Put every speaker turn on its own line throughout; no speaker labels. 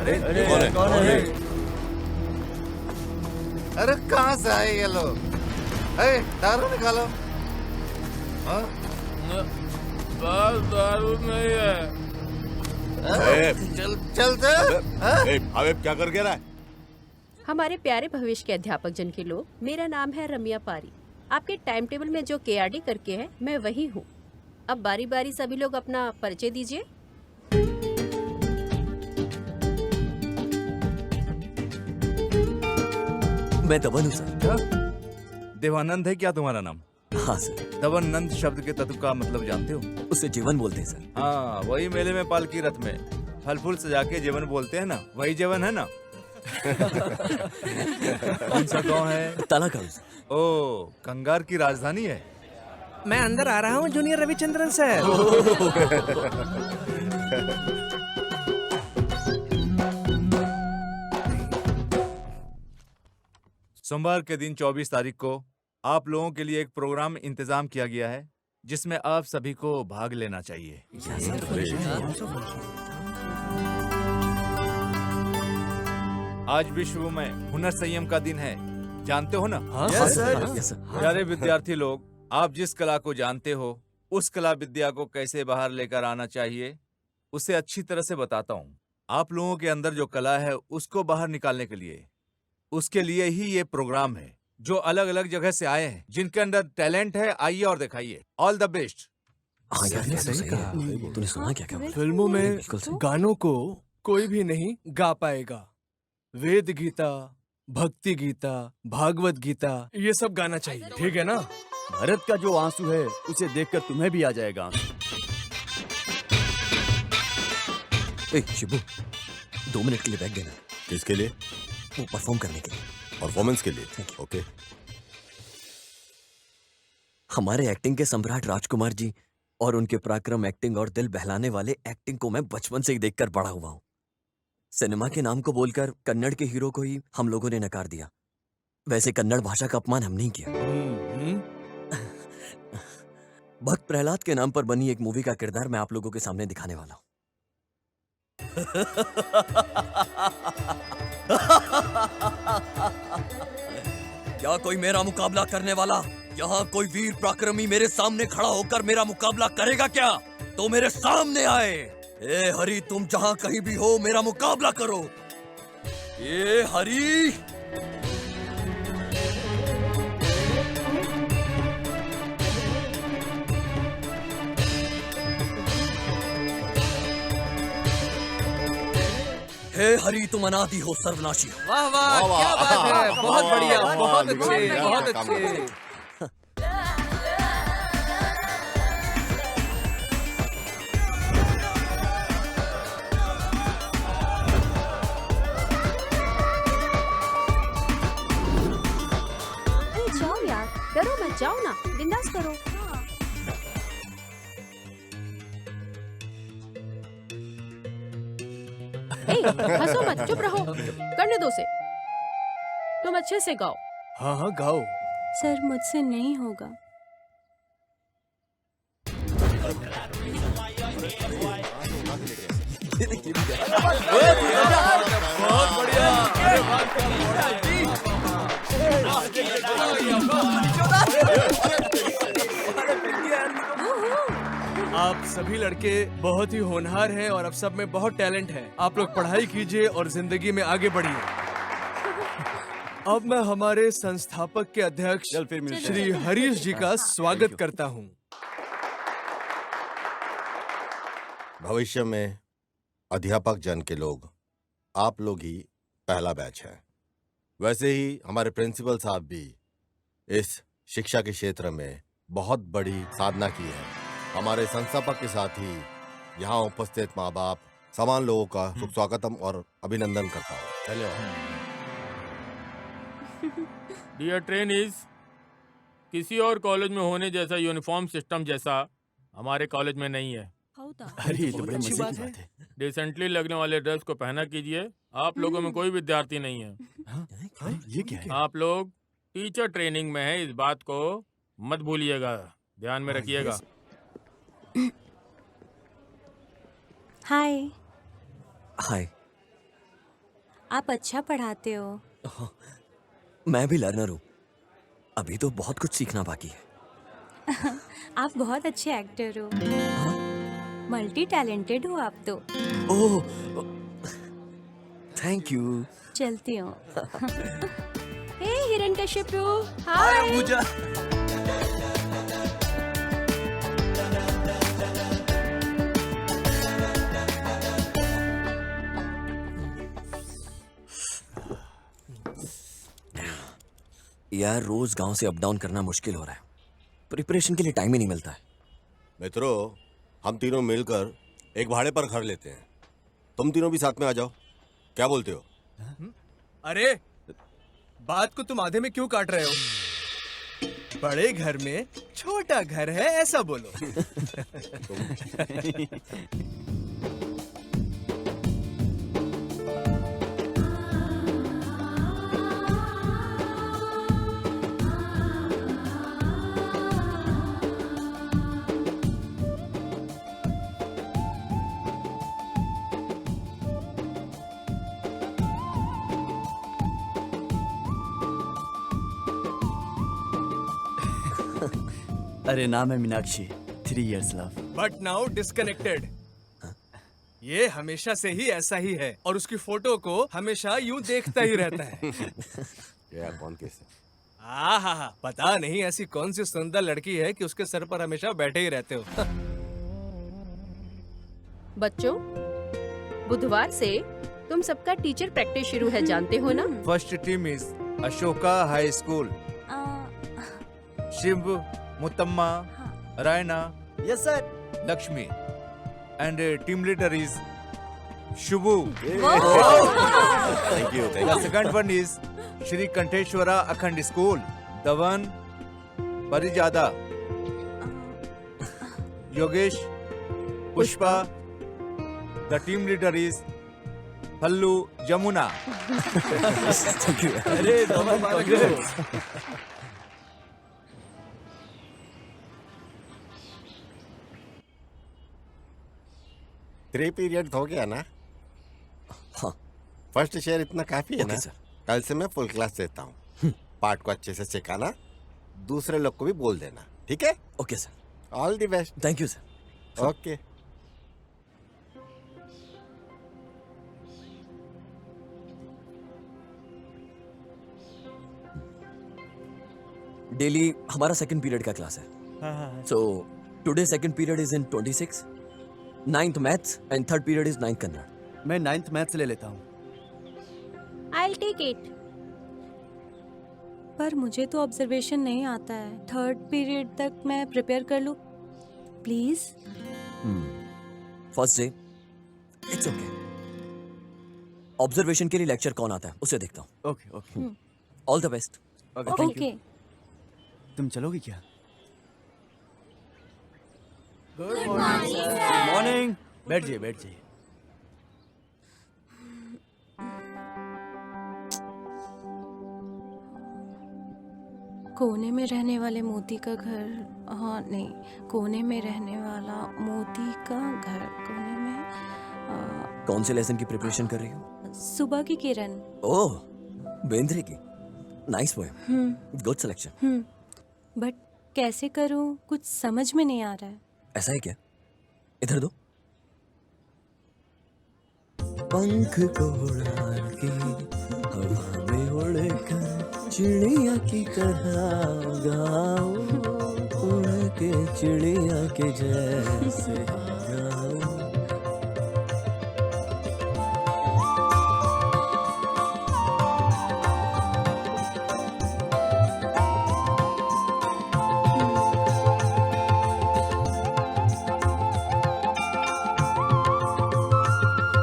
कौन है?
अरे कहाँ से आए ये लोग? दारू निकालो। हाँ?
बस दारू नहीं है।
चल चलते।
अबे क्या कर रहा है?
हमारे प्यारे भविष्य के अध्यापक जन के लोग, मेरा नाम है रम्या पारी। आपके टाइम टेबल में जो केआरडी करके है, मैं वही हूँ। अब बारी बारी सभी लोग अपना परिचय दीजिए।
मैं दवन हूँ सर।
क्या? देवानंद है क्या तुम्हारा नाम?
हाँ सर।
दवानंद शब्द के तत्व का मतलब जानते हो?
उसे जीवन बोलते हैं सर।
हाँ, वही मेले में पालकी रथ में फल फूल सजा के जीवन बोलते हैं ना, वही जीवन है ना। कौन सा गाँव है?
ताला गाँव।
ओ, कंगार की राजधानी है।
मैं अंदर आ रहा हूँ जूनियर रविचंद्रन सर।
सोमवार के दिन 24 तारीख को आप लोगों के लिए एक प्रोग्राम इंतजाम किया गया है, जिसमें आप सभी को भाग लेना चाहिए। आज विश्व में हुनर संयम का दिन है, जानते हो ना?
हाँ
Yes,
sir.
sir.
Yes sir.
प्यारे विद्यार्थी लोग, आप जिस कला को जानते हो, उस कला विद्या को कैसे बाहर लेकर आना चाहिए, उसे अच्छी तरह से बताता हूँ। आप लोगों के अंदर जो कला है, उसको बाहर निकालने के लिए, उसके लिए ही ये प्रोग्राम है। जो अलग अलग जगह से आए हैं, जिनके अंदर टैलेंट है, आइए और दिखाइए। All the best.
हाँ यार, ये सही कहा। तूने सुना क्या? क्या
फिल्मों में
बिल्कुल सही।
गानों को कोई भी नहीं गा पाएगा। वेद गीता, भक्ति गीता, भागवत गीता, ये सब गाना चाहिए, ठीक है ना?
भरत का जो आंसू है, उसे देखकर तुम्हें भी आ जाएगा आंसू।
ए शिबू, 2 मिनट के लिए बैठ देना।
किसके लिए?
वो परफॉर्म करने के लिए।
परफॉर्मेंस के लिए? ओके।
हमारे एक्टिंग के सम्राट राजकुमार जी और उनके पराक्रम एक्टिंग और दिल बहलाने वाले एक्टिंग को मैं बचपन से ही देखकर बड़ा हुआ हूँ। सिनेमा के नाम को बोलकर कन्नड़ के हीरो को ही हम लोगों ने नकार दिया। वैसे कन्नड़ भाषा का अपमान हम नहीं किया। भक्त प्रहलाद के नाम पर बनी एक मूवी का किरदार मैं आप लोगों के सामने दिखाने वाला हूँ। क्या कोई मेरा मुकाबला करने वाला? यहाँ कोई वीर पराक्रमी मेरे सामने खड़ा होकर मेरा मुकाबला करेगा क्या? तो मेरे सामने आए। ए हरि, तुम जहाँ कहीं भी हो, मेरा मुकाबला करो। ए हरि। हे हरि, तुम अनादि हो, सर्वनाशी हो।
वाह वाह, क्या बात है, बहुत बढ़िया, बहुत अच्छे, बहुत अच्छे।
जाओ यार, डरो मत, जाओ ना, बिंदास करो। हंसो मत, चुप रहो, करने दो उसे। तुम अच्छे से गाओ।
हाँ हाँ गाओ।
सर मुझसे नहीं होगा।
बहुत बढ़िया। आप सभी लड़के बहुत ही होनहार हैं और अब सब में बहुत टैलेंट है। आप लोग पढ़ाई कीजिए और जिंदगी में आगे बढ़िए। अब मैं हमारे संस्थापक के अध्यक्ष श्री हरीश जी का स्वागत करता हूं।
भविष्य में अध्यापक जन के लोग, आप लोग ही पहला बैच है। वैसे ही हमारे प्रिंसिपल साहब भी इस शिक्षा के क्षेत्र में बहुत बड़ी साधना की है। हमारे संस्थापक के साथ ही यहाँ उपस्थित माँ बाप समान लोगों का सुख स्वागतम और अभिनंदन करता हूँ। धन्यवाद।
डियर ट्रेनीज, किसी और कॉलेज में होने जैसा यूनिफॉर्म सिस्टम जैसा हमारे कॉलेज में नहीं है।
अरे ये तो बड़ी मजे की बात है।
डिसेंटली लगने वाले ड्रेस को पहना कीजिए। आप लोगों में कोई विद्यार्थी नहीं है।
ये क्या है?
आप लोग टीचर ट्रेनिंग में है, इस बात को मत भूलिएगा, ध्यान में रखिएगा।
हाय।
हाय।
आप अच्छा पढ़ाते हो।
मैं भी लर्नर हूँ, अभी तो बहुत कुछ सीखना बाकी है।
आप बहुत अच्छे एक्टर हो, मल्टी टैलेंटेड हो आप तो।
ओह, थैंक यू।
चलती हूँ।
हे हिरण्यकशिपु, हाय।
पूजा। यार रोज गांव से अप डाउन करना मुश्किल हो रहा है, प्रिपरेशन के लिए टाइम ही नहीं मिलता है।
मित्रों, हम तीनों मिलकर एक भाड़े पर घर लेते हैं। तुम तीनों भी साथ में आ जाओ, क्या बोलते हो?
अरे बात को तुम आधे में क्यों काट रहे हो? बड़े घर में छोटा घर है ऐसा बोलो।
अरे नाम है Meenakshi, 3 years love।
But now disconnected. ये हमेशा से ही ऐसा ही है और उसकी फोटो को हमेशा यूं देखता ही रहता है।
यार कौन कैसे?
हाँ, पता नहीं ऐसी कौन सी सुंदर लड़की है कि उसके सर पर हमेशा बैठे ही रहते हो।
बच्चों, बुधवार से तुम सबका टीचर प्रैक्टिस शुरू है, जानते हो ना?
First team is Ashoka high school, Shiv, Muthamma, Raina,
yes sir.
Lakshmi, and team leader is Shubhu.
Thank you, thank
The
you.
second one is Shri Kanteshwara Akhand School, Dhawan, Parijada, Yogesh, Pushpa. The team leader is Pallu Jamuna.
अरे धमन पकड़ो।
Three period हो गया ना?
हाँ।
First share इतना काफी है
okay
ना?
सर।
कल से मैं फुल क्लास देता हूँ। पार्ट को अच्छे से सिखाना, दूसरे लोग को भी बोल देना, ठीक है?
Okay sir.
All the best.
Thank you sir.
Okay.
Daily हमारा सेकंड पीरियड का क्लास है। So today second period is in 26, 9th maths and third period is 9th Kannada.
मैं 9th मैथ्स ले लेता हूँ।
I'll take it.
पर मुझे तो ऑब्जर्वेशन नहीं आता है, 3rd पीरियड तक मैं प्रिपेयर कर लूँ please.
First day it's okay. Observation के लिए लेक्चर कौन आता है उसे देखता हूँ।
Okay okay
all the best.
Okay.
तुम चलोगी क्या? Good morning. बैठ जाइए, बैठ जाइए।
कोने में रहने वाले मोती का घर, हाँ नहीं, कोने में रहने वाला मोती का घर, कोने में
कौन से लेसन की प्रिपरेशन कर रही हो?
सुबह की किरण।
ओह, बेंद्रे की। Nice poem, good selection.
But कैसे करूं, कुछ समझ में नहीं आ रहा है।
ऐसा है क्या? इधर दो। पंख को उड़ा के हवा में उड़कर चिड़िया की तरह गाओ, उड़ के चिड़िया के जैसे गाओ।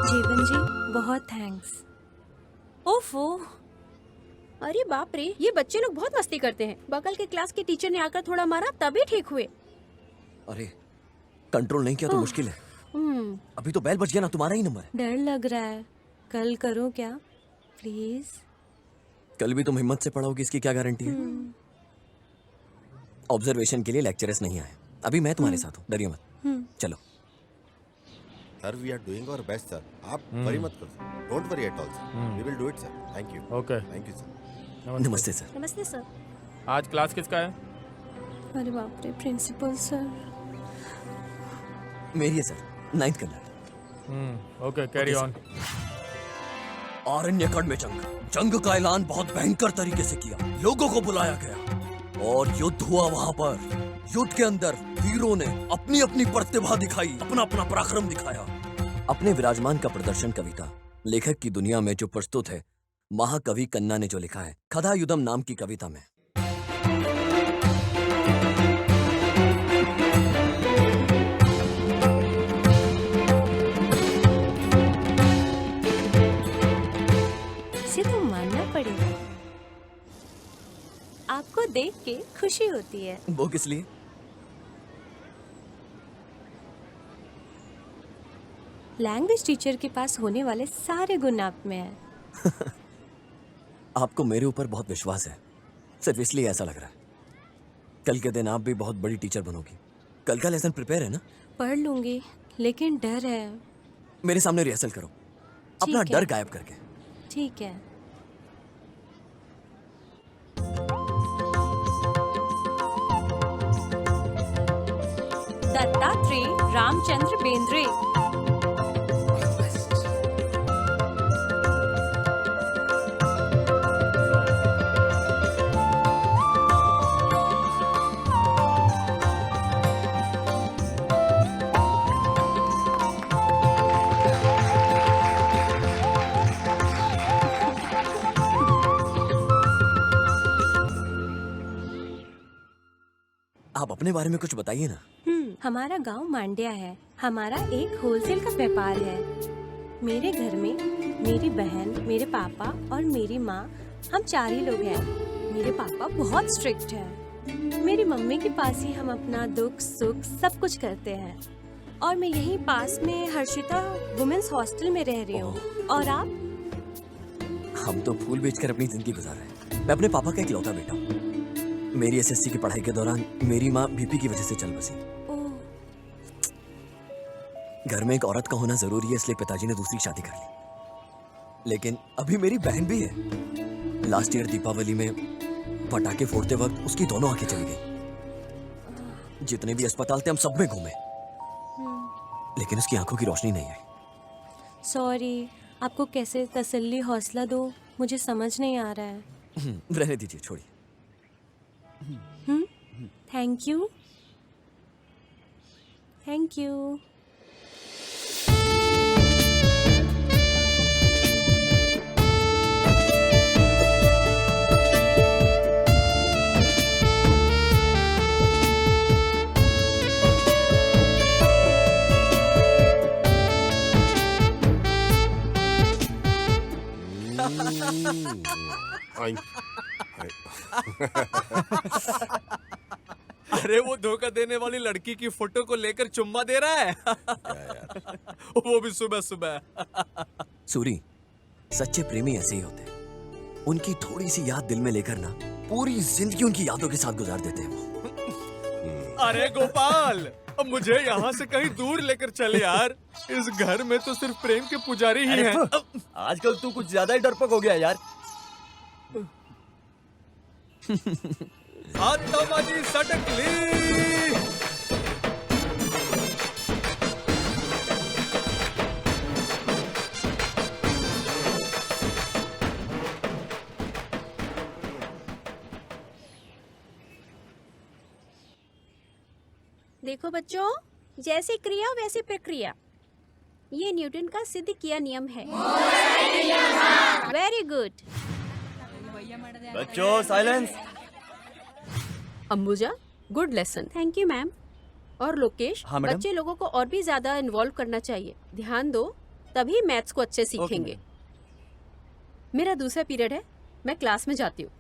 जीवन जी बहुत थैंक्स। ओफो,
अरे बाप रे, ये बच्चे लोग बहुत मस्ती करते हैं। बगल के क्लास के टीचर ने आकर थोड़ा मारा तभी ठीक हुए।
अरे कंट्रोल नहीं किया तो मुश्किल है। अभी तो बेल बज गया ना, तुम्हारा ही नंबर है।
डर लग रहा है, कल करूं क्या प्लीज?
कल भी तुम हिम्मत से पढ़ोगे इसकी क्या गारंटी है? ऑब्जर्वेशन के लिए लेक्चरर्स नहीं आए, अभी मैं तुम्हारे साथ हूँ, डरिए मत। चलो।
Sir we are doing our best sir, आप वरी मत करो sir, don't worry at all sir, we will do it sir, thank you.
Okay,
thank you sir.
नमस्ते सर।
नमस्ते सर।
आज क्लास किसका है?
अरे बाप रे, प्रिंसिपल सर।
मेरी है sir, 9th Kannada.
Okay, carry on.
Aranyakanda में जंग का ऐलान बहुत भयंकर तरीके से किया, लोगों को बुलाया गया और युद्ध हुआ। वहां पर युद्ध के अंदर वीरों ने अपनी अपनी प्रतिभा दिखाई, अपना अपना पराक्रम दिखाया। अपने विराजमान का प्रदर्शन कविता लेखक की दुनिया में जो प्रस्तुत है, महाकवि कन्ना ने जो लिखा है कथा युद्धम नाम की कविता में।
इसे तो मानना पड़ेगा, आपको देख के खुशी होती है।
वो किस लिए?
लैंग्वेज टीचर के पास होने वाले सारे गुण आप में हैं।
आपको मेरे ऊपर बहुत विश्वास है, सिर्फ इसलिए ऐसा लग रहा है। कल के दिन आप भी बहुत बड़ी टीचर बनोगी। कल का लेसन प्रिपेयर है ना?
पढ़ लूंगी, लेकिन डर है।
मेरे सामने रिहर्सल करो, अपना
ठीक है।
डर गायब करके।
ठीक है। दत्तात्रेय रामचंद्र बेंद्रे।
आप अपने बारे में कुछ बताइए ना।
हमारा गांव मांड्या है। हमारा एक होलसेल का व्यापार है। मेरे घर में मेरी बहन, मेरे पापा और मेरी माँ, हम 4 ही लोग हैं। मेरे पापा बहुत स्ट्रिक्ट है। मेरी मम्मी के पास ही हम अपना दुख सुख सब कुछ करते हैं। और मैं यहीं पास में हर्षिता वुमेन्स हॉस्टल में रह रही हूँ। और आप?
हम तो फूल बेचकर अपनी जिंदगी गुजार रहे हैं। मैं अपने पापा का इकलौता बेटा हूँ। मेरी एसएससी की पढ़ाई के दौरान मेरी माँ बीपी की वजह से चल बसी। घर में एक औरत का होना जरूरी है, इसलिए पिताजी ने दूसरी शादी कर ली। लेकिन अभी मेरी बहन भी है। लास्ट ईयर दीपावली में पटाखे फोड़ते वक्त उसकी दोनों आंखें चली गई। जितने भी अस्पताल थे हम सब में घूमे, लेकिन उसकी आंखों की रोशनी नहीं आई।
सॉरी, आपको कैसे तसल्ली हौसला दो, मुझे समझ नहीं आ रहा है।
रहने दीजिए, छोड़िए।
Thank you. Thank you.
अरे वो धोखा देने वाली लड़की की फोटो को लेकर चुम्मा दे रहा है। वो भी सुबह सुबह।
सूरी, सच्चे प्रेमी ऐसे ही होते हैं। उनकी थोड़ी सी याद दिल में लेकर ना पूरी जिंदगी उनकी यादों के साथ गुजार देते हैं वो।
अरे गोपाल, अब मुझे यहाँ से कहीं दूर लेकर चल यार। इस घर में तो सिर्फ प्रेम के पुजारी ही हैं।
आजकल तू कुछ ज्यादा ही डरपोक हो गया यार।
आत्माजी सटकली।
देखो बच्चों, जैसे क्रिया वैसे प्रक्रिया, ये न्यूटन का सिद्ध किया नियम है। Very good.
बच्चों silence.
Ambuja, good lesson. Thank you ma'am. और लोकेश,
हाँ, मैडम।
बच्चे लोगों को और भी ज्यादा इन्वॉल्व करना चाहिए। ध्यान दो, तभी मैथ्स को अच्छे सीखेंगे। मेरा दूसरा पीरियड है, मैं क्लास में जाती हूँ।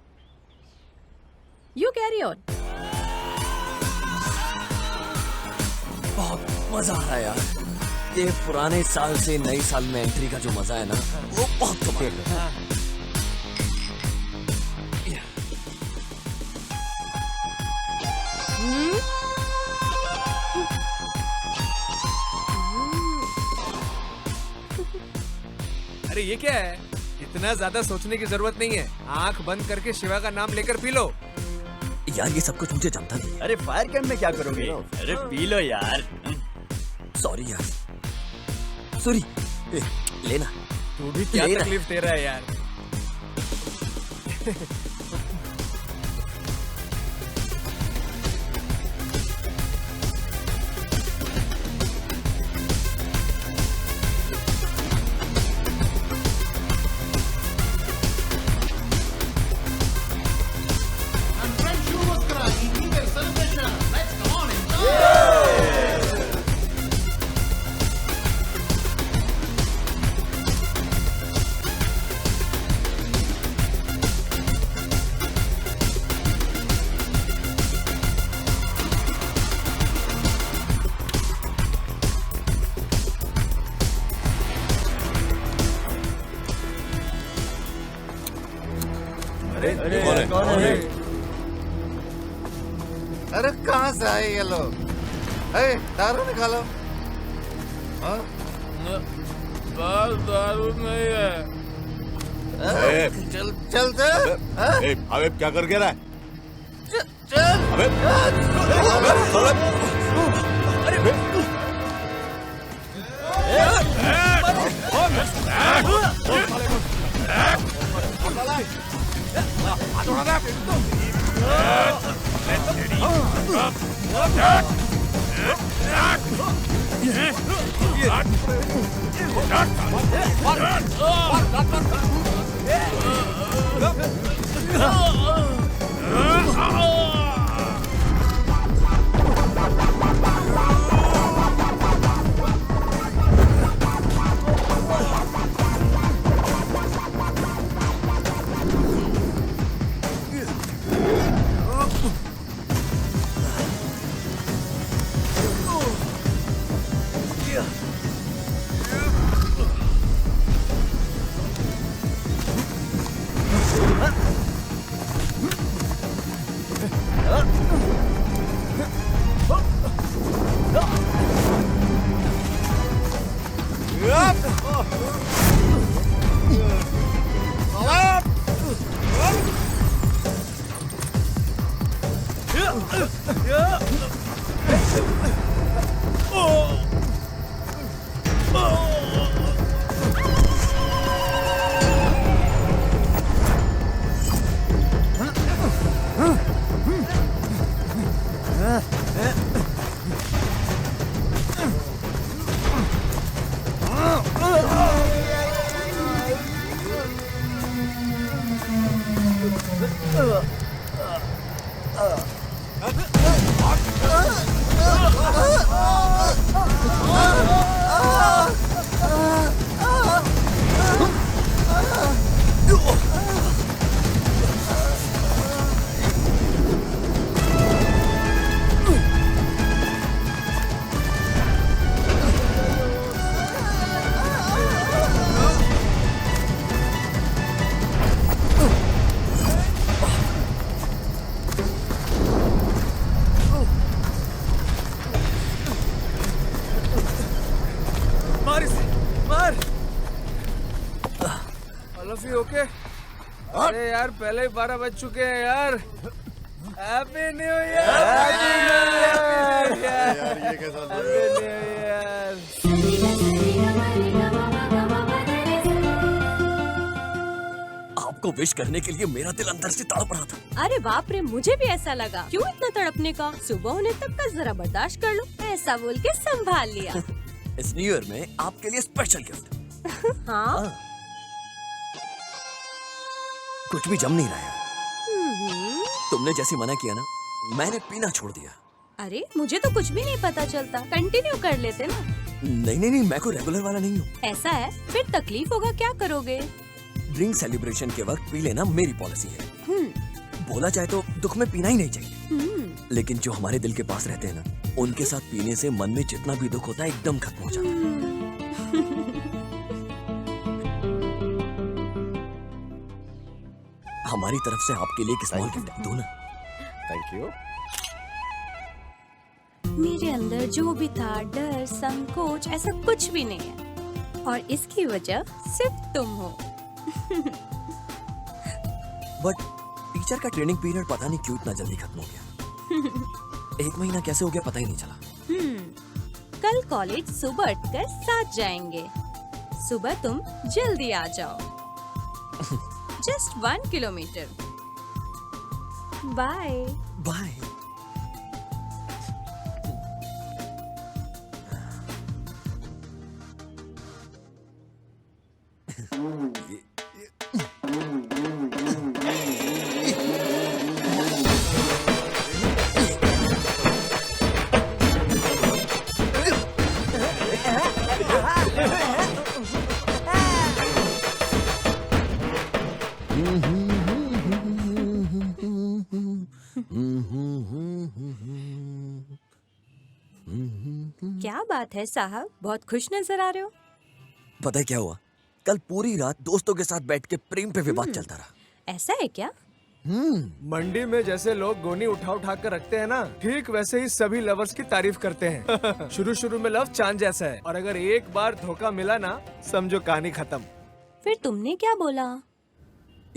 You carry on.
बहुत मजा आ रहा है यार। ये पुराने साल से नए साल में एंट्री का जो मजा है ना, वो बहुत कमाल है।
अरे ये क्या है? इतना ज्यादा सोचने की जरूरत नहीं है। आंख बंद करके शिवा का नाम लेकर पी लो।
यार ये सब कुछ मुझे जमता नहीं।
अरे फायर कैंप में क्या करोगे? अरे पी लो यार।
सॉरी यार। सॉरी। लेना।
तू भी क्या
लेना।
तकलीफ दे रहा है यार?
अरे कहाँ से आए ये लोग? दारू निकालो। हाँ?
बस दारू नहीं है।
चल चल चल। हाँ?
अबे क्या कर रहा है?
चल।
अबे
ओके? अरे यार पहले ही 12 बज चुके हैं यार। Happy new year.
यार ये कैसा
हैप्पी न्यू ईयर।
आपको विश करने के लिए मेरा दिल अंदर से तड़प रहा था।
अरे बाप रे, मुझे भी ऐसा लगा। क्यों इतना तड़पने का? सुबह होने तक का जरा बर्दाश्त कर लो। ऐसा बोल के संभाल लिया।
इस न्यू ईयर में आपके लिए स्पेशल गिफ्ट।
हाँ?
कुछ भी जम नहीं रहा है। तुमने जैसे मना किया ना, मैंने पीना छोड़ दिया।
अरे मुझे तो कुछ भी नहीं पता चलता। कंटिन्यू कर लेते ना।
नहीं, मैं कोई रेगुलर वाला नहीं हूँ।
ऐसा है? फिर तकलीफ होगा, क्या करोगे?
ड्रिंक सेलिब्रेशन के वक्त पी लेना मेरी पॉलिसी है। बोला जाए तो दुख में पीना ही नहीं चाहिए, लेकिन जो हमारे दिल के पास रहते हैं ना, उनके साथ पीने से मन में जितना भी दुख होता है एकदम खत्म हो जाता है। हमारी तरफ से आपके लिए एक स्मॉल गिफ्ट दो ना।
Thank you.
मेरे अंदर जो भी था, डर, संकोच, ऐसा कुछ भी नहीं है। और इसकी वजह सिर्फ तुम हो।
बट टीचर का ट्रेनिंग पीरियड पता नहीं क्यों इतना जल्दी खत्म हो गया। 1 महीना कैसे हो गया पता ही नहीं चला।
कल कॉलेज सुबह उठकर साथ जाएंगे। सुबह तुम जल्दी आ जाओ। Just 1 kilometre. बाय।
बाय।
क्या बात है साहब, बहुत खुश नजर आ रहे हो।
पता है क्या हुआ? कल पूरी रात दोस्तों के साथ बैठ के प्रेम पे विवाद चलता रहा।
ऐसा है क्या?
मंडी में जैसे लोग गोनी उठा उठा कर रखते हैं ना, ठीक वैसे ही सभी लवर्स की तारीफ करते हैं। शुरू में लव चांद जैसा है, और अगर एक बार धोखा मिला ना, समझो कहानी खत्म।
फिर तुमने क्या बोला?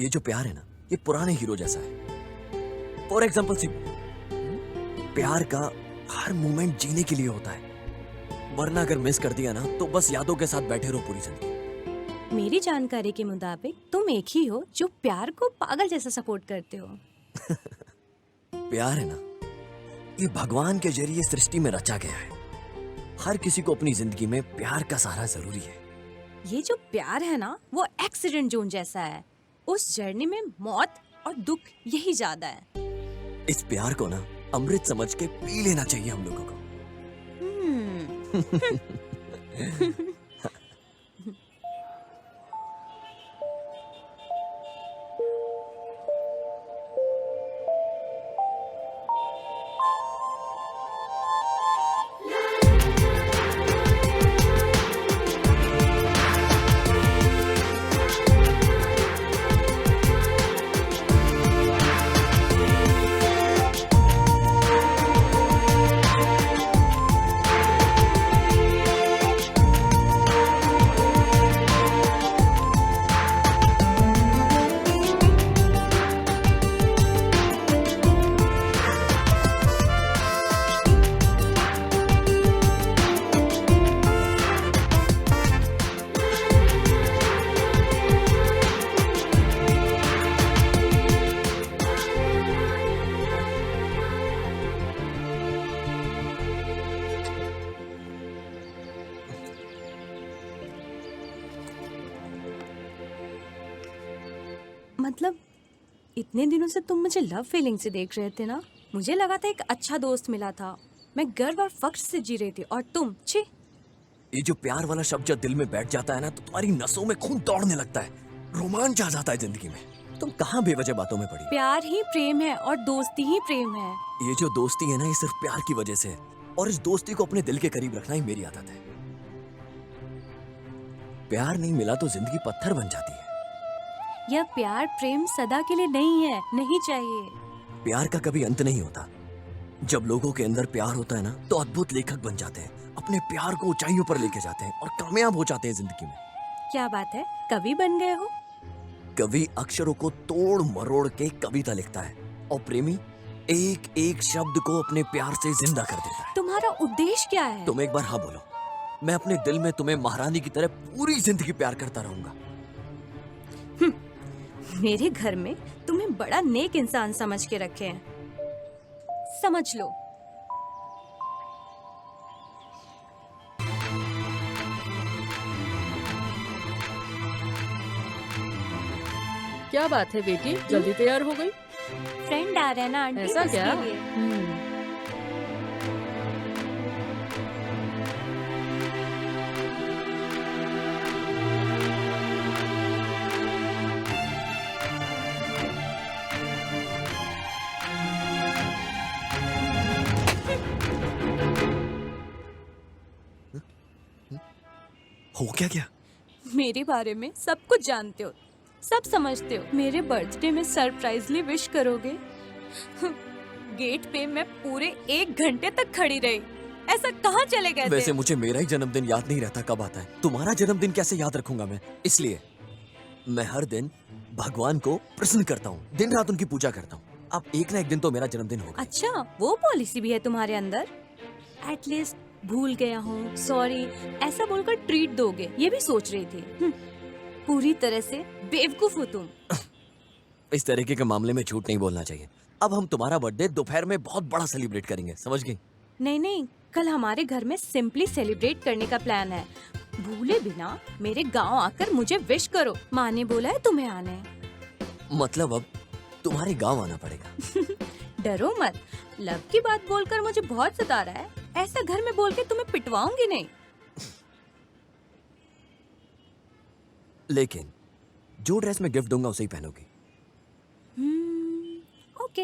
ये जो प्यार है ना, ये पुराने हीरो जैसा है। फॉर एग्जाम्पल प्यार का हर मोमेंट जीने के लिए होता है, वरना अगर मिस कर दिया ना तो बस यादों के साथ बैठे रहो पूरी जिंदगी।
मेरी जानकारी के मुताबिक तुम एक ही हो जो प्यार को पागल जैसा सपोर्ट करते हो।
प्यार है ना, ये भगवान के जरिए सृष्टि में रचा गया है। हर किसी को अपनी जिंदगी में प्यार का सहारा जरूरी है।
ये जो प्यार है ना, वो एक्सीडेंट जोन जैसा है। उस जर्नी में मौत और दुख यही ज्यादा है।
इस प्यार को ना अमृत समझ के पी लेना चाहिए हम लोगों को।
मतलब इतने दिनों से तुम मुझे लव फीलिंग से देख रहे थे ना। मुझे लगा था एक अच्छा दोस्त मिला था, मैं गर्व और फख्र से जी रही थी, और तुम छी।
ये जो प्यार वाला शब्द जब दिल में बैठ जाता है ना, तो तुम्हारी नसों में खून दौड़ने लगता है, रोमांच आ जाता है जिंदगी में। तुम कहाँ बेवजह बातों में पड़ी।
प्यार ही प्रेम है और दोस्ती ही प्रेम है।
ये जो दोस्ती है ना, ये सिर्फ प्यार की वजह से है, और इस दोस्ती को अपने दिल के करीब रखना ही मेरी आदत है। प्यार नहीं मिला तो जिंदगी पत्थर बन जाती है।
यह प्यार प्रेम सदा के लिए नहीं है, नहीं चाहिए।
प्यार का कभी अंत नहीं होता। जब लोगों के अंदर प्यार होता है ना, तो अद्भुत लेखक बन जाते हैं, अपने प्यार को ऊंचाइयों पर लेके जाते हैं और कामयाब हो जाते हैं जिंदगी में।
क्या बात है, कवि बन गए हो?
कवि अक्षरों को तोड़ मरोड़ के कविता लिखता है, और प्रेमी एक एक शब्द को अपने प्यार से जिंदा कर देता है।
तुम्हारा उद्देश्य क्या है?
तुम एक बार हाँ बोलो, मैं अपने दिल में तुम्हें महारानी की तरह पूरी जिंदगी प्यार करता रहूंगा।
मेरे घर में तुम्हें बड़ा नेक इंसान समझ के रखे हैं, समझ लो।
क्या बात है बेटी, जल्दी तैयार हो गई?
फ्रेंड आ रहा है ना आंटी,
ऐसा
उसके
क्या?
लिए।
हो क्या?
मेरे बारे में सब कुछ जानते हो, सब समझते हो। मेरे बर्थडे में सरप्राइजली विश करोगे? गेट पे मैं पूरे 1 घंटे तक खड़ी रही, ऐसा कहाँ चले गए
वैसे
थे?
मुझे मेरा ही जन्मदिन याद नहीं रहता कब आता है। तुम्हारा जन्मदिन कैसे याद रखूंगा मैं? इसलिए मैं हर दिन भगवान को प्रसन्न करता हूँ, दिन रात उनकी पूजा करता हूँ। अब एक ना एक दिन तो मेरा जन्मदिन होगा।
अच्छा, वो पॉलिसी भी है तुम्हारे अंदर? एटलीस्ट भूल गया हूँ, सॉरी ऐसा बोलकर ट्रीट दोगे, ये भी सोच रही थी। पूरी तरह से बेवकूफ हो तुम।
इस तरीके के मामले में झूठ नहीं बोलना चाहिए। अब हम तुम्हारा बर्थडे दोपहर में बहुत बड़ा सेलिब्रेट करेंगे, समझ गई?
नहीं नहीं, कल हमारे घर में सिंपली सेलिब्रेट करने का प्लान है। भूले बिना मेरे गांव आकर मुझे विश करो। माँ ने बोला है तुम्हें आने।
मतलब अब तुम्हारे गांव आना पड़ेगा।
डरो मत, लव की बात बोलकर मुझे बहुत सता रहा है। ऐसा घर में बोल के तुम्हें पिटवाऊंगी नहीं।
लेकिन जो ड्रेस मैं गिफ्ट दूंगा उसे ही पहनोगी।
Okay.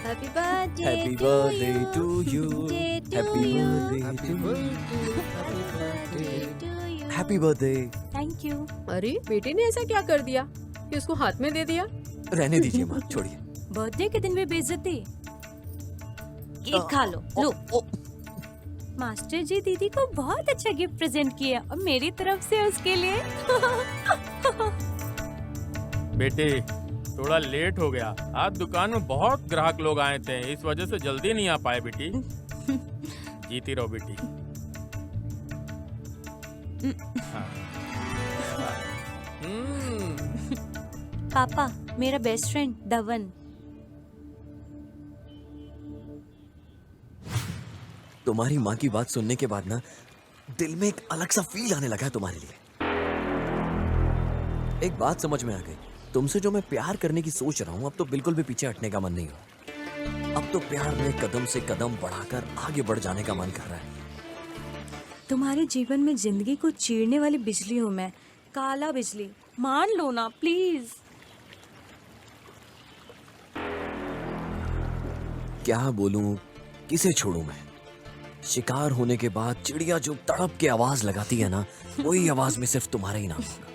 Happy birthday
Happy birthday to you. Happy birthday. Happy birthday.
Thank you.
अरे बेटे ने ऐसा क्या कर दिया कि उसको हाथ में दे दिया?
रहने दीजिए माँ, छोड़िए।
बर्थडे के दिन भी बेइज्जती। केक खा लो। लो। मास्टर जी दीदी को बहुत अच्छा गिफ्ट प्रेजेंट किया और मेरी तरफ से उसके लिए।
बेटे थोड़ा लेट हो गया, आज दुकान में बहुत ग्राहक लोग आए थे, इस वजह से जल्दी नहीं आ पाए बेटी। जीती रहो बेटी। हाँ।
पापा, मेरा बेस्ट फ्रेंड धवन।
तुम्हारी माँ की बात सुनने के बाद ना दिल में एक अलग सा फील आने लगा है तुम्हारे लिए। एक बात समझ में आ गई, तुमसे जो मैं प्यार करने की सोच रहा हूँ अब तो बिल्कुल भी पीछे हटने का मन नहीं हो। अब तो प्यार में कदम से कदम बढ़ाकर आगे बढ़ जाने का मन कर रहा है।
तुम्हारे जीवन में जिंदगी को चीरने वाली बिजली हूँ मैं, काला बिजली। मान लो ना प्लीज।
क्या बोलूं, किसे छोड़ूं मैं? शिकार होने के बाद चिड़िया जो तड़प के आवाज लगाती है ना, वही आवाज में सिर्फ तुम्हारा ही नाम होगा।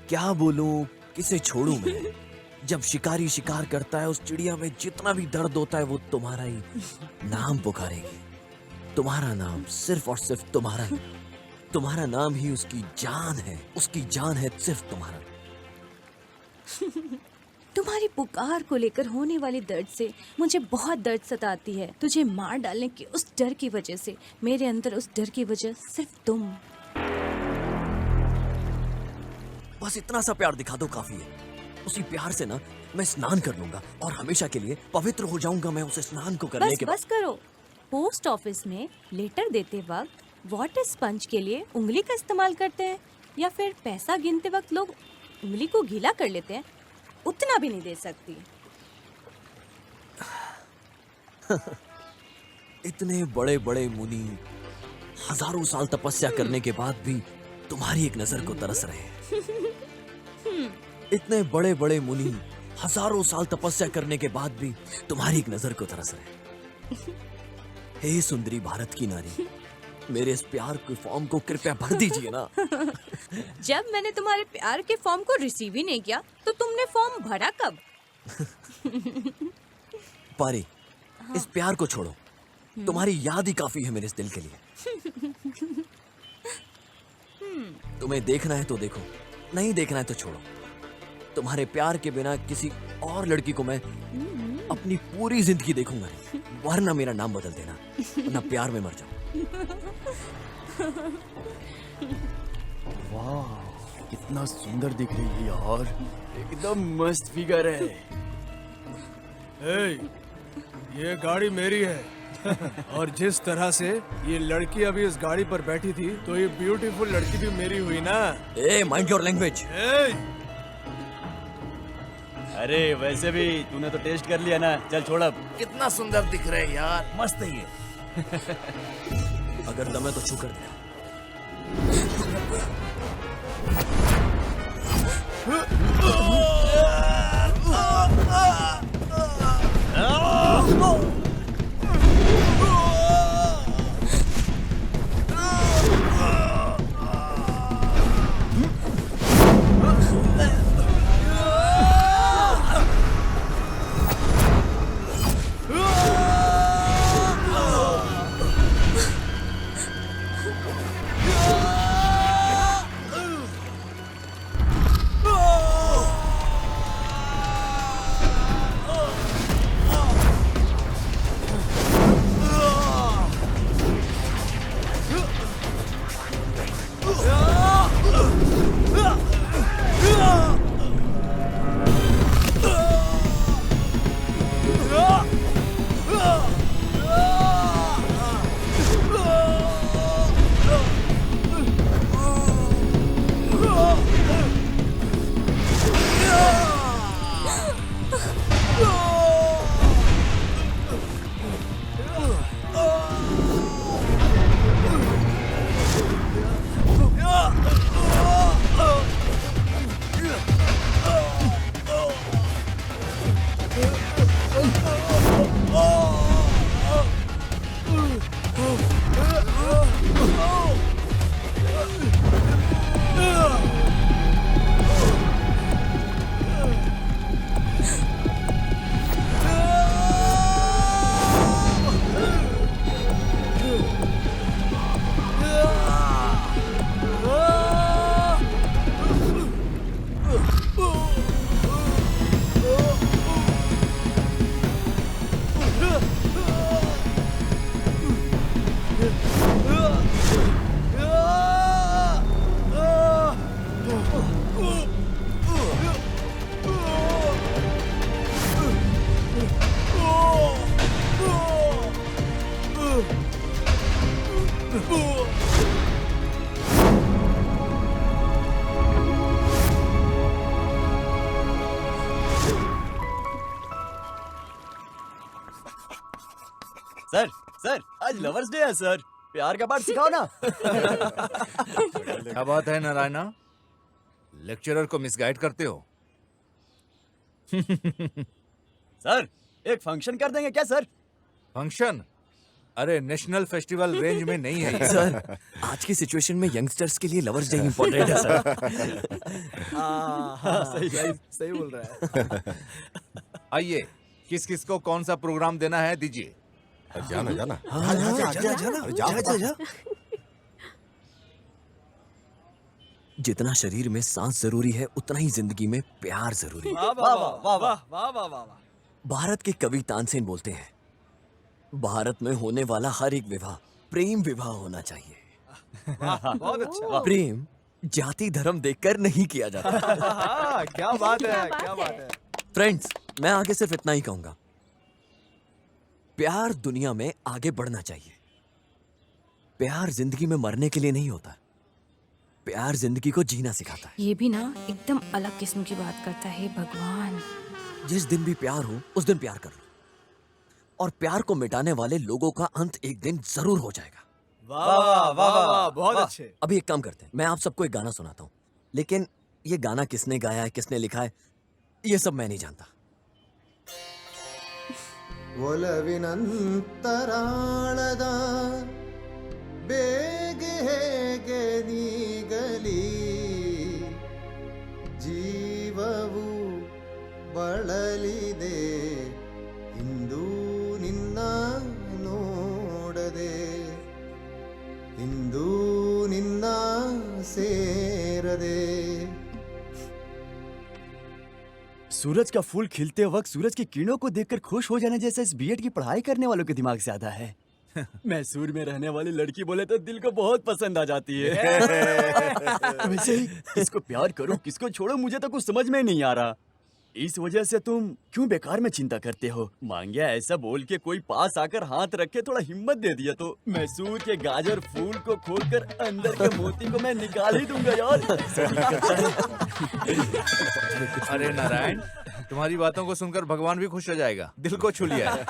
क्या बोलूं, किसे छोड़ूं मैं? जब शिकारी शिकार करता है उस चिड़िया में जितना भी दर्द होता है वो तुम्हारा ही नाम पुकारेगी। तुम्हारा नाम, सिर्फ और सिर्फ तुम्हारा ही। तुम्हारा नाम ही उसकी जान है, उसकी जान है सिर्फ तुम्हारा।
तुम्हारी पुकार को लेकर होने वाली दर्द से मुझे बहुत दर्द सताती है। तुझे मार डालने के उस डर की वजह से, मेरे अंदर उस डर की वजह सिर्फ तुम।
बस इतना सा प्यार दिखा दो, काफी है। उसी प्यार से ना मैं स्नान कर लूंगा और हमेशा के लिए पवित्र हो जाऊंगा मैं उस स्नान को करने के बाद।
बस करो। पोस्ट ऑफिस में लेटर देते वक्त वाटर स्पंज के लिए उंगली का इस्तेमाल करते हैं या फिर पैसा गिनते वक्त लोग उंगली को गीला कर लेते हैं? उतना भी नहीं दे सकती।
इतने बड़े बड़े मुनि हजारों साल तपस्या करने के बाद भी तुम्हारी एक नजर को तरस रहे हैं। इतने बड़े बड़े मुनि हजारों साल तपस्या करने के बाद भी तुम्हारी एक नजर को तरस रहे हैं। हे सुंदरी भारत की नारी, मेरे इस प्यार के फॉर्म को कृपया भर दीजिए ना।
जब मैंने तुम्हारे प्यार के फॉर्म को रिसीव ही नहीं किया तो तुमने फॉर्म भरा कब?
पारी, इस प्यार को छोड़ो। तुम्हारी याद ही काफी है मेरे इस दिल के लिए। तुम्हें देखना है तो देखो, नहीं देखना है तो छोड़ो। तुम्हारे प्यार के बिना किसी और लड़की को मैं अपनी पूरी जिंदगी देखूंगा नहीं, वरना मेरा नाम बदल देना, वरना प्यार में मर जाऊं।
वाह, कितना सुंदर दिख रही है यार, एकदम मस्त फिगर है।
ए, ये गाड़ी मेरी है। और जिस तरह से ये लड़की अभी इस गाड़ी पर बैठी थी, तो ये ब्यूटीफुल लड़की भी मेरी हुई ना।
ए, माइंड योर लैंग्वेज।
अरे वैसे भी तूने तो टेस्ट कर लिया ना, चल छोड़ अब।
कितना सुंदर दिख रहे हैं यार, मस्त है ये।
अगर दम है तो छू कर दे।
सर सर आज लवर्स डे है सर, प्यार का पाठ सिखाओ ना।
क्या बात है नारायणा, लेक्चरर को मिसगाइड करते हो?
सर एक फंक्शन कर देंगे क्या सर?
फंक्शन? अरे नेशनल फेस्टिवल रेंज में नहीं है ये।
सर आज की सिचुएशन में यंगस्टर्स के लिए लवर्स डे इम्पोर्टेंट है सर।
सही सही बोल रहा है।
आइए, किस किस को कौन सा प्रोग्राम देना है दीजिए।
जाना जाना
जितना शरीर में सांस जरूरी है उतना ही जिंदगी में प्यार जरूरी है।
वाह वाह वाह वाह वाह वाह वाह।
भारत के कवि तानसेन बोलते हैं, भारत में होने वाला हर एक विवाह प्रेम विवाह होना चाहिए।
बहुत अच्छा।
प्रेम जाति धर्म देखकर नहीं किया जाता।
क्या बात है, क्या बात है।
फ्रेंड्स, मैं आगे सिर्फ इतना ही कहूंगा, प्यार दुनिया में आगे बढ़ना चाहिए। प्यार जिंदगी में मरने के लिए नहीं होता, प्यार जिंदगी को जीना सिखाता है।
ये भी ना एकदम अलग किस्म की बात करता है भगवान।
जिस दिन भी प्यार हो उस दिन प्यार कर लो, और प्यार को मिटाने वाले लोगों का अंत एक दिन जरूर हो जाएगा।
वाह वाह वाह वाह, बहुत अच्छे।
अभी एक काम करते हैं, मैं आप सबको एक गाना सुनाता हूँ, लेकिन ये गाना किसने गाया है, किसने लिखा है, ये सब मैं नहीं जानता।
ಒಲವಿನಂತರಾಳದ ಬೇಗೆ ಹೇಗೆ ನೀಗಲಿ ಜೀವವು ಬಳಲಿದೆ ಇಂದು ನಿನ್ನ ನೋಡದೆ ಇಂದು ನಿನ್ನ ಸೇರದೆ।
सूरज का फूल खिलते वक्त सूरज की किरणों को देखकर खुश हो जाने जैसा इस बीएड की पढ़ाई करने वालों के दिमाग से आता है। मैसूर में रहने वाली लड़की बोले तो दिल को बहुत पसंद आ जाती है। वैसे ही किसको प्यार करो किसको छोड़ो मुझे तो कुछ समझ में नहीं आ रहा। इस वजह से तुम क्यों बेकार में चिंता करते हो? मांगिया ऐसा बोल के कोई पास आकर हाथ रख के थोड़ा हिम्मत दे दिया तो मैसूर के गाजर फूल को खोलकर अंदर के मोती को मैं निकाल ही दूंगा यार।
अरे नारायण, तुम्हारी बातों को सुनकर भगवान भी खुश हो जाएगा, दिल को छू लिया है।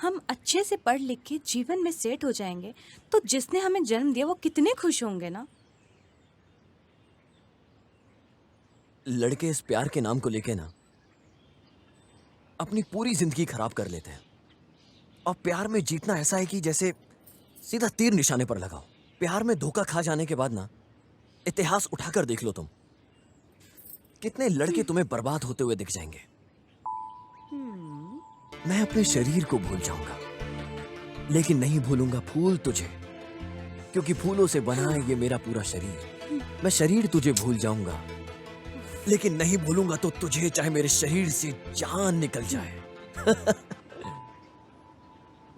हम अच्छे से पढ़ लिख के जीवन में सेट हो जाएंगे तो जिसने हमें जन्म दिया वो कितने खुश होंगे ना।
लड़के इस प्यार के नाम को लेके ना अपनी पूरी जिंदगी खराब कर लेते हैं। और प्यार में जीतना ऐसा है कि जैसे सीधा तीर निशाने पर लगाओ। प्यार में धोखा खा जाने के बाद ना इतिहास उठाकर देख लो तुम, कितने लड़के तुम्हें बर्बाद होते हुए दिख जाएंगे। मैं अपने शरीर को भूल जाऊंगा लेकिन नहीं भूलूंगा फूल तुझे, क्योंकि फूलों से बना है ये मेरा पूरा शरीर। मैं शरीर तुझे भूल जाऊंगा लेकिन नहीं भूलूंगा तो तुझे, चाहे मेरे शरीर से जान निकल जाए।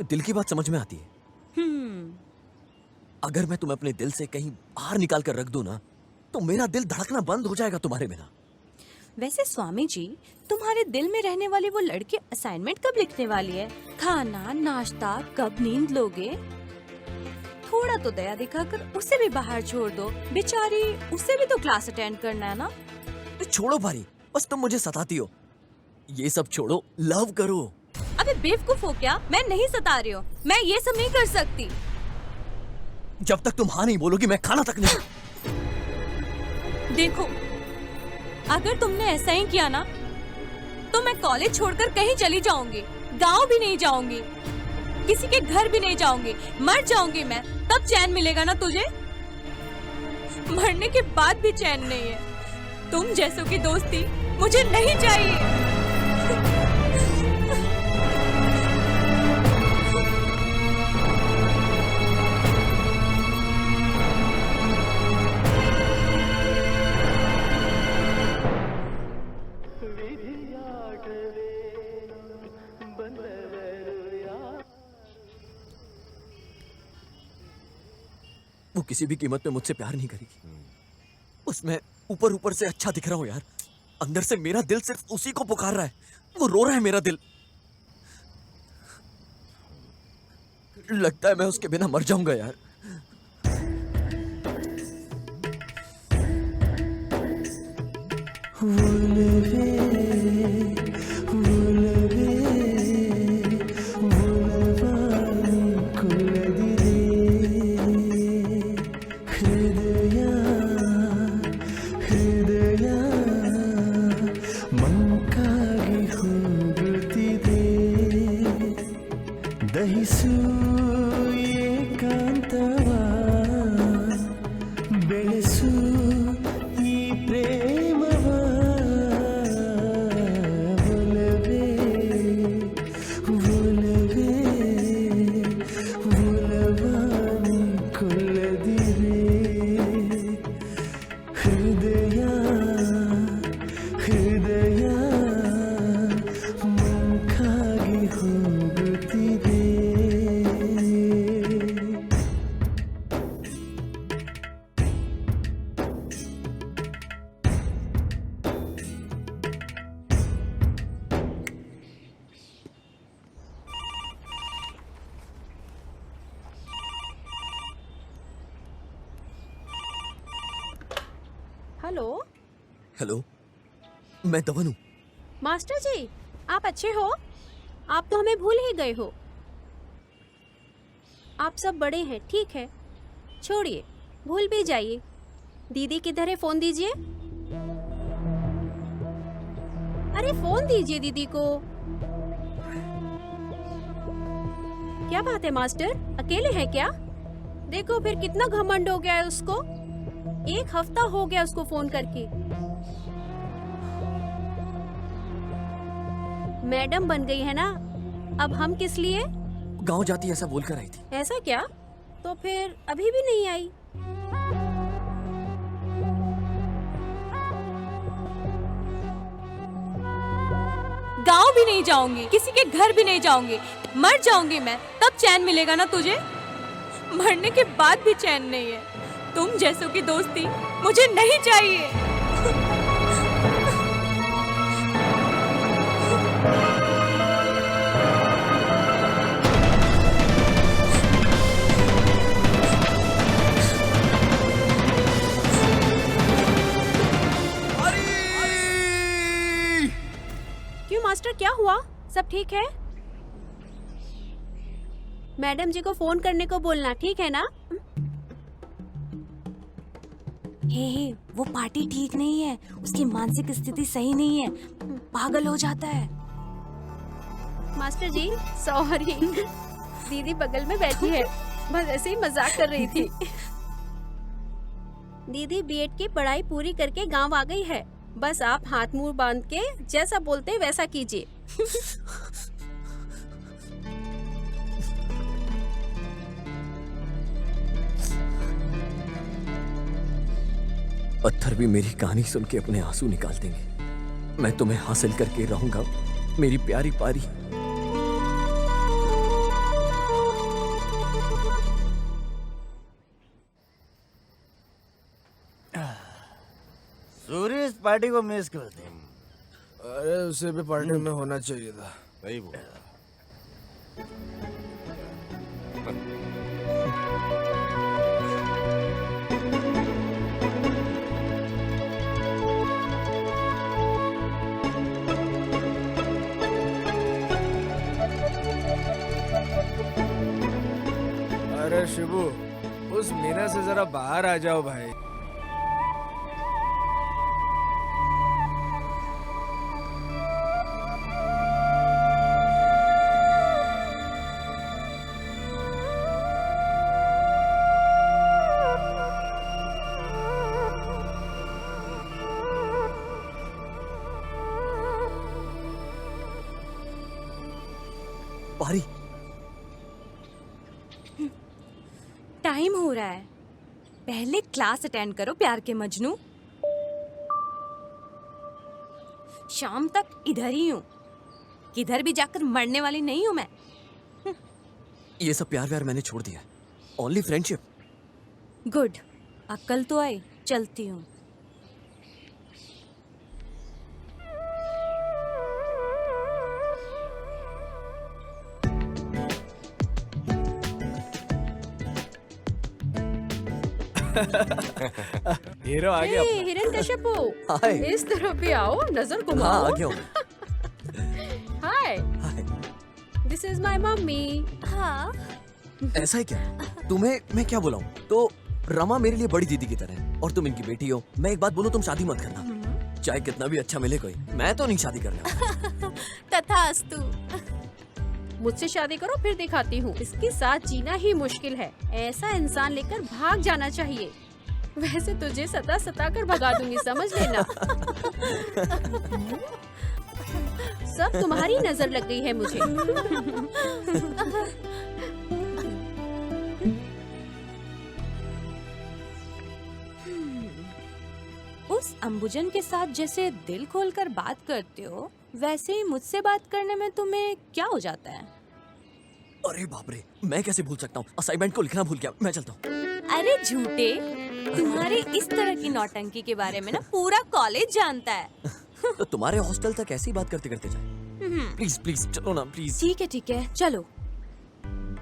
दिल की बात समझ में आती है? अगर मैं तुम्हें अपने दिल से कहीं बाहर निकाल कर रख दूं ना तो मेरा दिल धड़कना बंद हो जाएगा तुम्हारे बिना।
वैसे स्वामी जी, तुम्हारे दिल में रहने वाली वो लड़की असाइनमेंट कब लिखने वाली है? खाना नाश्ता कब नींद लोगे? थोड़ा तो दया दिखाकर उसे भी बाहर छोड़ दो, बेचारी उसे भी तो क्लास अटेंड करना है ना।
छोड़ो भारी, बस तुम मुझे सताती हो। ये सब छोड़ो, लव करो।
अबे बेवकूफ हो क्या? मैं नहीं सता रही हूँ, मैं ये सब नहीं कर सकती।
जब तक तुम हाँ नहीं बोलोगी मैं खाना तक नहीं।
देखो, अगर तुमने ऐसा ही किया ना तो मैं कॉलेज छोड़कर कहीं चली जाऊंगी, गांव भी नहीं जाऊंगी, किसी के घर भी नहीं जाऊंगी, मर जाऊंगी मैं, तब चैन मिलेगा ना तुझे? मरने के बाद भी चैन नहीं है। तुम जैसों की दोस्ती मुझे नहीं चाहिए।
वो किसी भी कीमत पे मुझसे प्यार नहीं करेगी। उसमें ऊपर ऊपर से अच्छा दिख रहा हूँ यार, अंदर से मेरा दिल सिर्फ उसी को पुकार रहा है। वो रो रहा है मेरा दिल। लगता है मैं उसके बिना मर जाऊंगा यार।
हेलो
हेलो, मैं धवन हूँ।
मास्टर जी, आप अच्छे हो? आप तो हमें भूल ही गए हो। आप सब बड़े हैं, ठीक है, छोड़िए, भूल भी जाइए। दीदी किधर है? फोन दीजिए। अरे फोन दीजिए दीदी को। क्या बात है मास्टर, अकेले हैं क्या? देखो फिर कितना घमंड हो गया है उसको। 1 हफ्ता हो गया उसको फोन करके। मैडम बन गई है ना, अब हम किस लिए?
गांव जाती ऐसा बोल कर आई थी।
ऐसा क्या? तो फिर अभी भी नहीं आई?
गांव भी नहीं जाऊंगी, किसी के घर भी नहीं जाऊंगी, मर जाऊंगी मैं, तब चैन मिलेगा ना तुझे? मरने के बाद भी चैन नहीं है। तुम जैसों की दोस्ती मुझे नहीं चाहिए।
क्यों मास्टर, क्या हुआ? सब ठीक है? मैडम जी को फोन करने को बोलना, ठीक है ना?
हे, वो पार्टी ठीक नहीं है, उसकी मानसिक स्थिति सही नहीं है, पागल हो जाता है।
मास्टर जी सॉरी, दीदी बगल में बैठी है, बस ऐसे ही मजाक कर रही थी। दीदी बीएड की पढ़ाई पूरी करके गांव आ गई है, बस आप हाथ मुंह बांध के जैसा बोलते हैं वैसा कीजिए।
पत्थर भी मेरी कहानी सुन के अपने आंसू निकाल देंगे। मैं तुम्हें हासिल करके रहूंगा, मेरी प्यारी पारी।
सूर्य इस पार्टी को मिस करते हैं।
अरे उसे भी पार्टी में होना चाहिए था।
वही बोल।
अरे शिबू, उस मीना से जरा बाहर आ जाओ भाई।
पारी,
टाइम हो रहा है, पहले क्लास अटेंड करो प्यार के मजनू। शाम तक इधर ही हूँ, किधर भी जाकर मरने वाली नहीं हूँ मैं।
ये सब प्यार व्यार मैंने छोड़ दिया, ओनली फ्रेंडशिप।
गुड, अक्ल तो आई, चलती हूँ।
हीरो आ गया
हे हिरण्यकश्यपु,
हाय।
इस तरफ भी आओ, नजर
हाँ
घुमाओ।
आ गया हूँ।
Hi,
hi.
This is my mummy.
हाँ
ऐसा है क्या? तुम्हें मैं क्या बोला हूँ? तो रमा मेरे लिए बड़ी दीदी की तरह है और तुम इनकी बेटी हो। मैं एक बात बोलूँ, तुम शादी मत करना, चाहे कितना भी अच्छा मिले कोई। मैं तो नहीं शादी करने वाला।
तथास्तु।
मुझसे शादी करो, फिर दिखाती हूँ। इसके साथ जीना ही मुश्किल है। ऐसा इंसान लेकर भाग जाना चाहिए। वैसे तुझे सता कर भगा दूंगी, समझ लेना। सब तुम्हारी नजर लग गई है मुझे।
उस अंबुजन के साथ जैसे दिल खोलकर बात करते हो, वैसे ही मुझसे बात करने में तुम्हें क्या हो जाता है?
अरे बाप रे, मैं कैसे भूल सकता हूँ? असाइनमेंट को लिखना भूल गया, मैं चलता हूँ।
अरे झूठे, तुम्हारे इस तरह की नौटंकी के बारे में ना पूरा कॉलेज जानता है।
तो तुम्हारे हॉस्टल तक ऐसी बात करते करते जाए। प्लीज प्लीज चलो ना प्लीज।
ठीक है, चलो।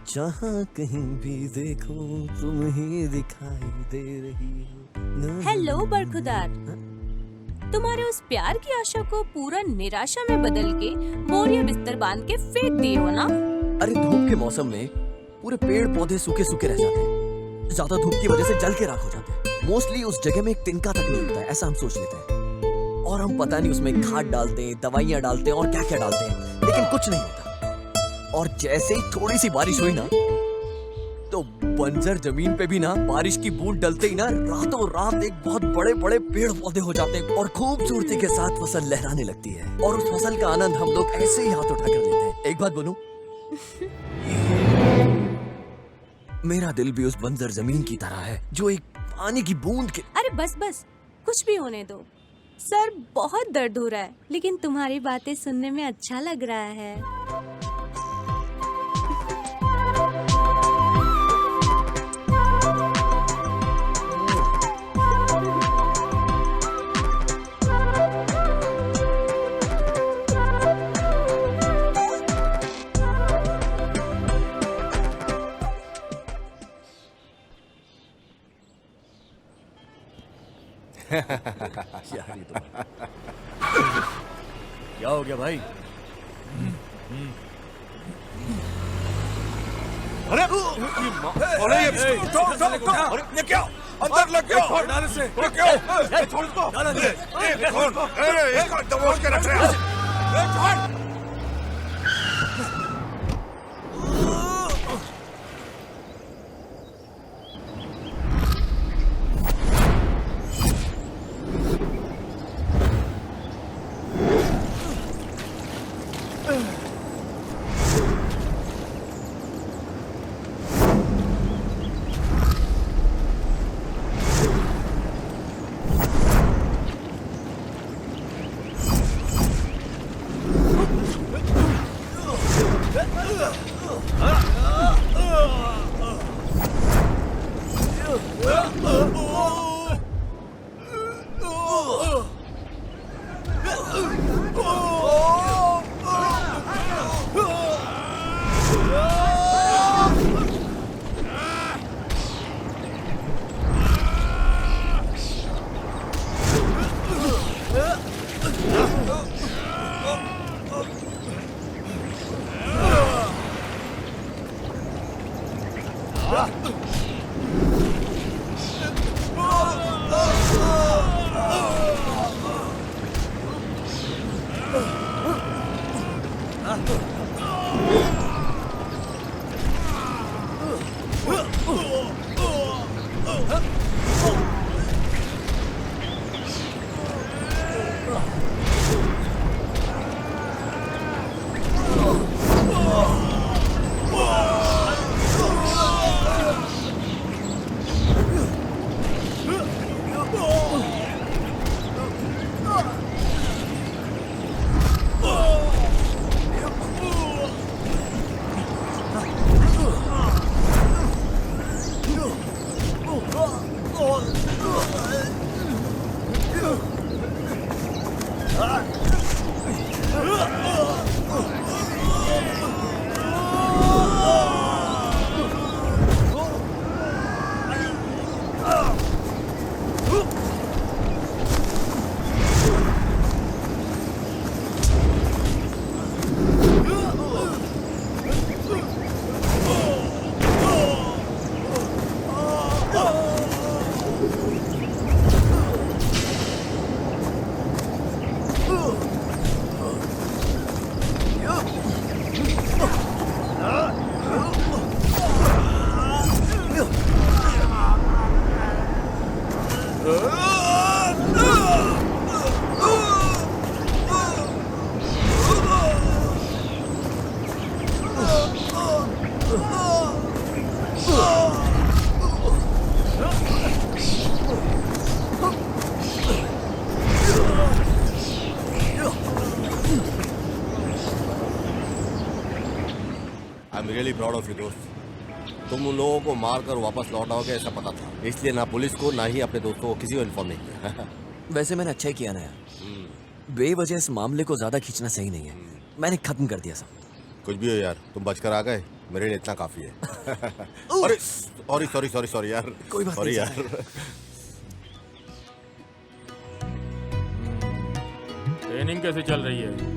जहाँ कहीं भी देखो तुम ही दिखाई दे रही हो।
हेलो बरखुदार, तुम्हारे उस प्यार की आशा को पूरा निराशा में बदल के बोरिया बिस्तर बांध के फेंक दिए हो ना?
अरे धूप के मौसम में पूरे पेड़ पौधे सूखे सूखे रह जाते हैं, ज्यादा धूप की वजह से जल के राख हो जाते हैं। मोस्टली उस जगह में एक तिनका तक नहीं होता है, ऐसा हम सोच लेते हैं। और हम पता नहीं उसमें खाद डालते हैं, दवाइयाँ डालते हैं और क्या क्या डालते हैं, लेकिन कुछ नहीं होता। और जैसे ही थोड़ी सी बारिश हुई ना, तो बंजर जमीन पे भी ना बारिश की बूंद डलते ही ना रातों रात एक बहुत बड़े बड़े पेड़ पौधे हो जाते हैं और खूबसूरती के साथ फसल लहराने लगती है। और उस फसल का आनंद हम लोग ऐसे ही हाथ उठाकर लेते हैं। एक बात बोलूं, मेरा दिल भी उस बंजर जमीन की तरह है जो एक पानी की बूंद के।
अरे बस कुछ भी होने दो। सर बहुत दर्द हो रहा है, लेकिन तुम्हारी बातें सुनने में अच्छा लग रहा है।
क्या हो गया भाई?
अरे अरे ये क्या अंदर लग गया? डाल से छोड़ इसको। अरे इसको दबोच के रख रहे हैं।
रियली प्राउड ऑफ यू दोस्त। तुम उन लोगों को मारकर वापस लौट आओगे ऐसा पता था, इसलिए ना पुलिस को ना ही अपने दोस्तों को किसी को इन्फॉर्म नहीं किया।
वैसे मैंने अच्छा ही किया ना यार, बेवजह इस मामले को ज्यादा खींचना सही नहीं है। मैंने खत्म कर दिया सब।
कुछ भी हो यार, तुम बचकर आ गए, मेरे लिए इतना काफी है। अरे सॉरी यार,
कोई बात
सॉरी
नहीं
यार।
ट्रेनिंग कैसे चल रही है?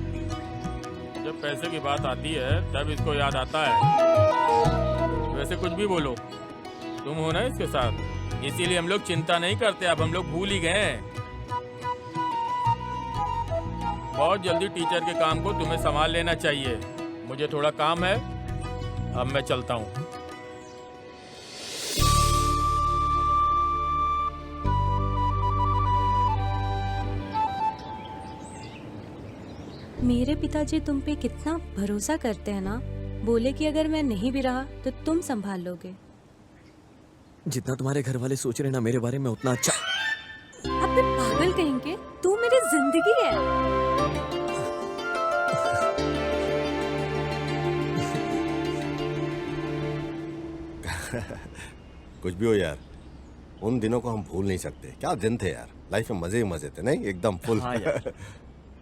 जब पैसे की बात आती है तब इसको याद आता है। वैसे कुछ भी बोलो, तुम हो ना इसके साथ, इसीलिए हम लोग चिंता नहीं करते। अब हम लोग भूल ही गए हैं। बहुत जल्दी टीचर के काम को तुम्हें संभाल लेना चाहिए। मुझे थोड़ा काम है, अब मैं चलता हूँ।
मेरे पिताजी तुम पे कितना भरोसा करते हैं ना। बोले कि अगर मैं नहीं भी रहा तो तुम संभाल लोगे।
जितना तुम्हारे घर वाले सोच रहे ना मेरे बारे में, उतना अच्छा।
अबे पागल कहेंगे, तू मेरी जिंदगी है।
कुछ भी हो यार, उन दिनों को हम भूल नहीं सकते। क्या दिन थे यार, लाइफ में मजे ही मजे थे, नहीं एकदम फुल।
हाँ यार।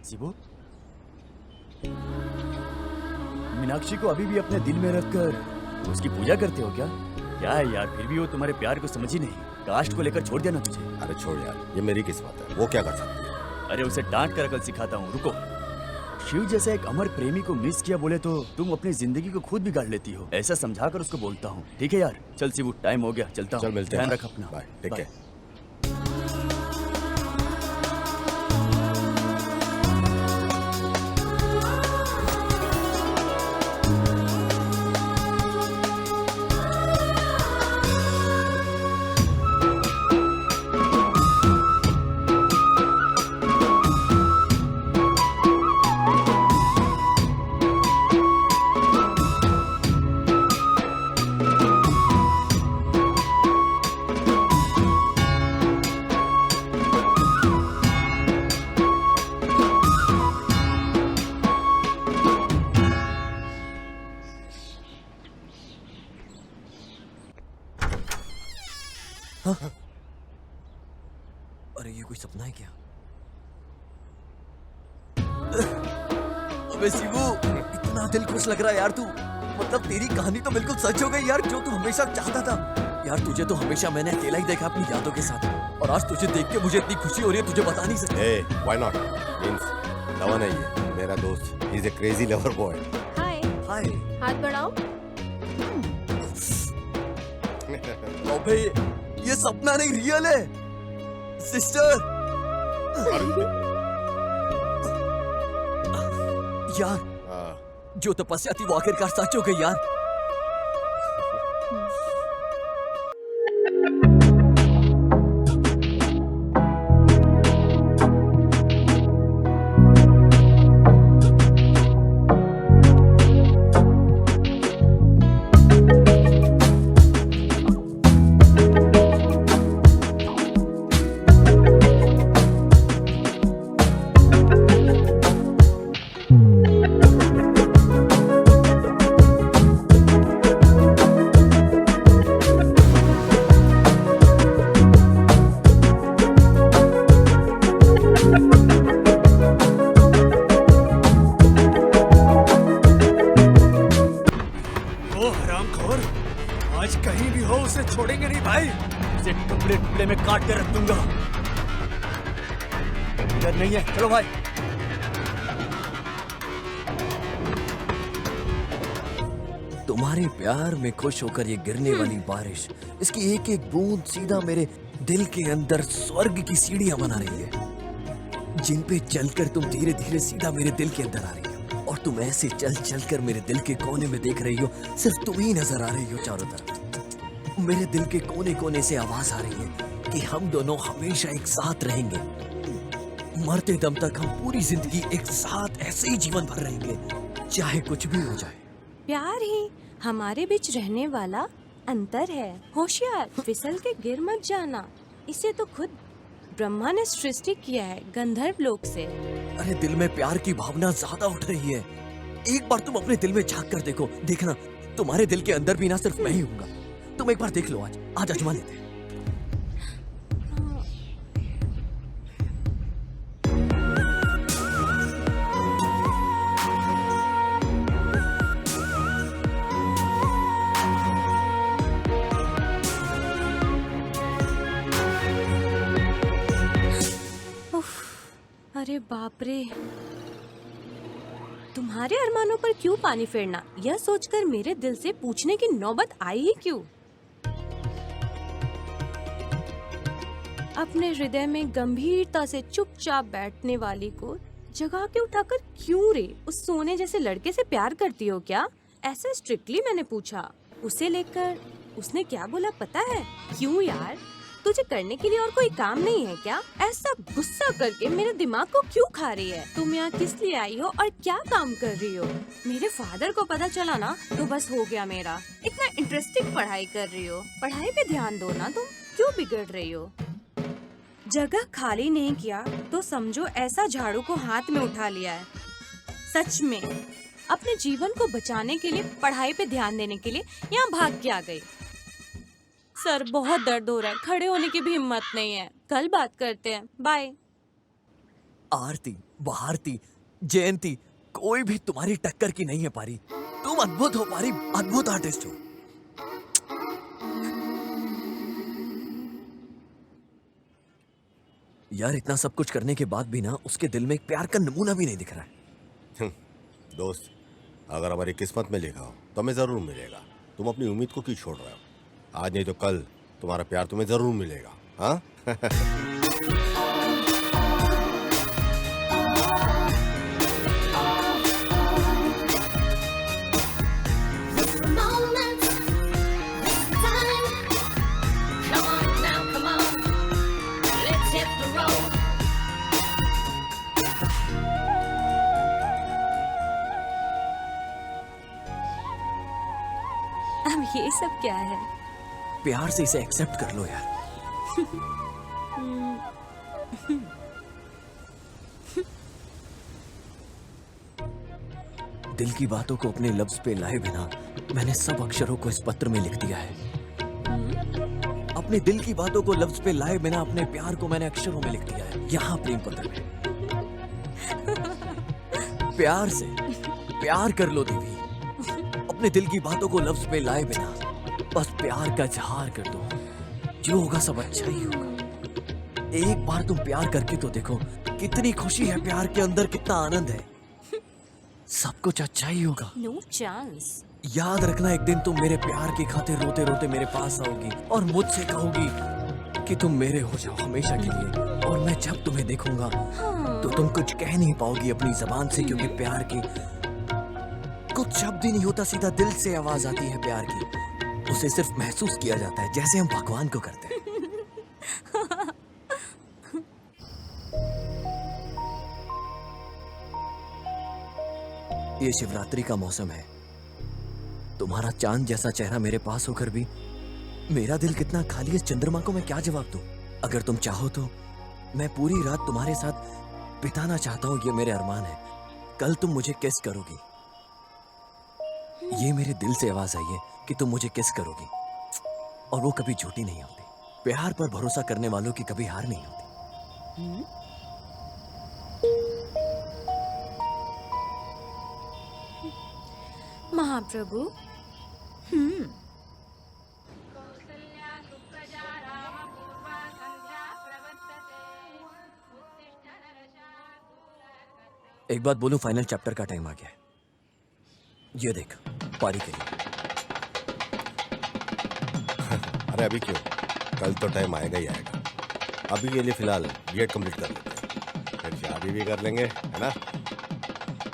शिबू, मीनाक्षी को अभी भी अपने दिल में रखकर उसकी पूजा करते हो क्या? क्या है यार, फिर भी वो तुम्हारे प्यार को समझ ही नहीं। कास्ट को लेकर छोड़ देना तुझे।
अरे छोड़ यार, ये मेरी किस्मत है, वो क्या कर सकती है।
अरे उसे डांट कर अकल सिखाता हूँ, रुको। शिव जैसा एक अमर प्रेमी को मिस किया बोले तो तुम अपनी जिंदगी को खुद बिगाड़ लेती हो, ऐसा समझा कर उसको बोलता हूँ। ठीक है यार, चल शिबू, टाइम हो गया, चलता हूँ।
चल मिलते हैं,
ध्यान रख अपना।
Bye, take care.
अरे ये कोई सपना है क्या? अबे शिवू, इतना दिल खुश लग रहा है यार तू। मतलब तेरी कहानी तो बिल्कुल सच हो गई यार, जो तू हमेशा चाहता था। यार तुझे तो हमेशा मैंने अकेला ही देखा अपनी यादों के साथ, और आज तुझे देख के मुझे इतनी खुशी हो रही है, तुझे बता नहीं सकता।
Hey, why not? Means, लवन है ये, मेरा दोस्त। He's a crazy lover boy.
हाय,
हाय।
हाथ बढ़ाओ।
अबे ये सपना नहीं, रियल है सिस्टर। यार जो तपस्या थी वो आखिरकार सच हो गई यार।
आज कहीं भी हो उसे छोड़ेंगे नहीं भाई।
इसे टुकड़े टुकड़े में काट कर रख दूंगा। इधर नहीं है, चलो भाई।
तुम्हारे प्यार में खुश होकर ये गिरने वाली बारिश, इसकी एक एक बूंद सीधा मेरे दिल के अंदर स्वर्ग की सीढ़ियां बना रही है, जिन पे चलकर तुम धीरे धीरे सीधा मेरे दिल के अंदर आ रही हो। और तुम ऐसे चल चल कर मेरे दिल के कोने में देख रही हो, सिर्फ तुम ही नजर आ रही हो चारों तरफ। मेरे दिल के कोने कोने से आवाज आ रही है कि हम दोनों हमेशा एक साथ रहेंगे, मरते दम तक हम पूरी जिंदगी एक साथ ऐसे ही जीवन भर रहेंगे, चाहे कुछ भी हो जाए।
प्यार ही हमारे बीच रहने वाला अंतर है। होशियार, फिसल के गिर मत जाना। इसे तो खुद ब्रह्मा ने सृष्टि किया है, गंधर्व लोक से।
अरे दिल में प्यार की भावना ज्यादा उठ रही है। एक बार तुम अपने दिल में झांक कर देखो, देखना तुम्हारे दिल के अंदर भी ना सिर्फ मैं ही हूँगा। तुम एक बार देख लो, आज आजमा लेते हैं।
अरे बाप रे, तुम्हारे अरमानों पर क्यों पानी फेरना, यह सोचकर मेरे दिल से पूछने की नौबत आई ही क्यों। अपने हृदय में गंभीरता से चुपचाप बैठने वाली को जगा के उठाकर क्यों रे, उस सोने जैसे लड़के से प्यार करती हो क्या? ऐसा स्ट्रिक्टली मैंने पूछा। उसे लेकर उसने क्या बोला पता है? क्यों यार, तुझे करने के लिए और कोई काम नहीं है क्या? ऐसा गुस्सा करके मेरे दिमाग को क्यों खा रही है? तुम यहाँ किस लिए आई हो और क्या काम कर रही हो? मेरे फादर को पता चला ना तो बस हो गया मेरा। इतना इंटरेस्टिंग पढ़ाई कर रही हो, पढ़ाई पे ध्यान दो ना, तुम क्यों बिगड़ रही हो? जगह खाली नहीं किया तो समझो ऐसा झाड़ू को हाथ में उठा लिया है। सच में अपने जीवन को बचाने के लिए, पढ़ाई पे ध्यान देने के लिए यहाँ भाग के आ गई। सर बहुत दर्द हो रहा है, खड़े होने की भी हिम्मत नहीं है। कल बात करते हैं, बाय।
आरती, भारती, जयंती, कोई भी तुम्हारी टक्कर की नहीं है पारी। तुम अद्भुत हो पारी, अद्भुत आर्टिस्ट हो। यार इतना सब कुछ करने के बाद भी ना उसके दिल में एक प्यार का नमूना भी नहीं दिख रहा है।
दोस्त, अगर हमारी किस्मत में लिखा हो तो हमें जरूर मिलेगा। तुम अपनी उम्मीद को क्यों छोड़ रहे हो? आज नहीं तो कल तुम्हारा प्यार तुम्हें जरूर मिलेगा। हाँ?
अब ये सब क्या है?
प्यार से इसे एक्सेप्ट कर लो यार। दिल की बातों को अपने लफ्ज पे लाए बिना मैंने सब अक्षरों को इस पत्र में लिख दिया है। अपने दिल की बातों को लफ्ज पे लाए बिना अपने प्यार को मैंने अक्षरों में लिख दिया है, यहाँ प्रेम पत्र में। प्यार से प्यार कर लो देवी, अपने दिल की बातों को लफ्ज पे लाए बिना बस प्यार का इजहार कर दो। जो होगा सब अच्छा ही होगा। एक बार तुम प्यार करके तो देखो, कितनी खुशी है प्यार के अंदर, कितना आनंद है। सब कुछ अच्छा ही होगा।
No chance.
याद रखना, एक दिन तुम मेरे प्यार की खातिर रोते रोते मेरे पास आओगी और मुझसे कहोगी कि तुम मेरे हो जाओ हमेशा के लिए। और मैं जब तुम्हें देखूंगा तो तुम कुछ कह नहीं पाओगी अपनी जबान से, क्योंकि प्यार की कुछ शब्द ही नहीं होता, सीधा दिल से आवाज आती है प्यार की। उसे सिर्फ महसूस किया जाता है, जैसे हम भगवान को करते हैं। ये शिवरात्रि का मौसम है, तुम्हारा चांद जैसा चेहरा मेरे पास होकर भी मेरा दिल कितना खाली है। इस चंद्रमा को मैं क्या जवाब दूं? अगर तुम चाहो तो मैं पूरी रात तुम्हारे साथ बिताना चाहता हूं, ये मेरे अरमान है। कल तुम मुझे किस करोगी, ये मेरे दिल से आवाज आई है कि तुम मुझे किस करोगी, और वो कभी झूठी नहीं होती। प्यार पर भरोसा करने वालों की कभी हार नहीं होती।
महाप्रभु,
एक बात बोलूं, फाइनल चैप्टर का टाइम आ गया है। ये देख, पारी के लिए।
अरे अभी क्यों, कल तो टाइम आएगा ही आएगा। अभी के लिए फिलहाल बीएड कंप्लीट कर लेते हैं, फिर शादी भी कर लेंगे, है ना?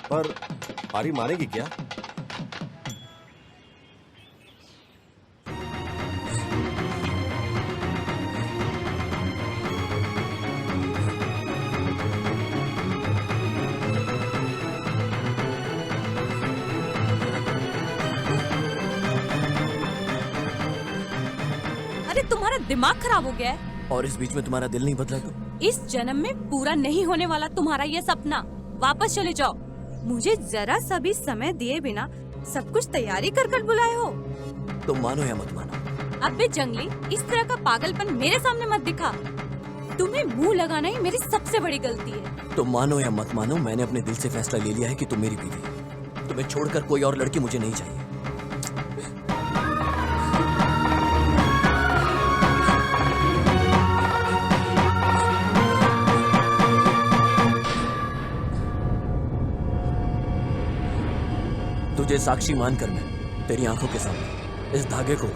पर पारी मारेगी क्या?
तुम्हारा दिमाग खराब हो गया है।
और इस बीच में तुम्हारा दिल नहीं बदला तो?
इस जन्म में पूरा नहीं होने वाला तुम्हारा ये सपना। वापस चले जाओ। मुझे जरा सा भी समय दिए बिना
सब कुछ तैयारी कर कर बुलाए हो?
तुम मानो या मत मानो,
अबे जंगली, इस तरह का पागलपन मेरे सामने मत दिखा। तुम्हें मुंह लगाना ही मेरी सबसे बड़ी गलती है।
तुम मानो या मत मानो, मैंने अपने दिल से फैसला ले लिया है कि तुम मेरी बीवी हो। तुम्हें छोड़कर कोई और लड़की मुझे नहीं चाहिए। तुझे साक्षी मानकर मैं तेरी आंखों के सामने इस धागे को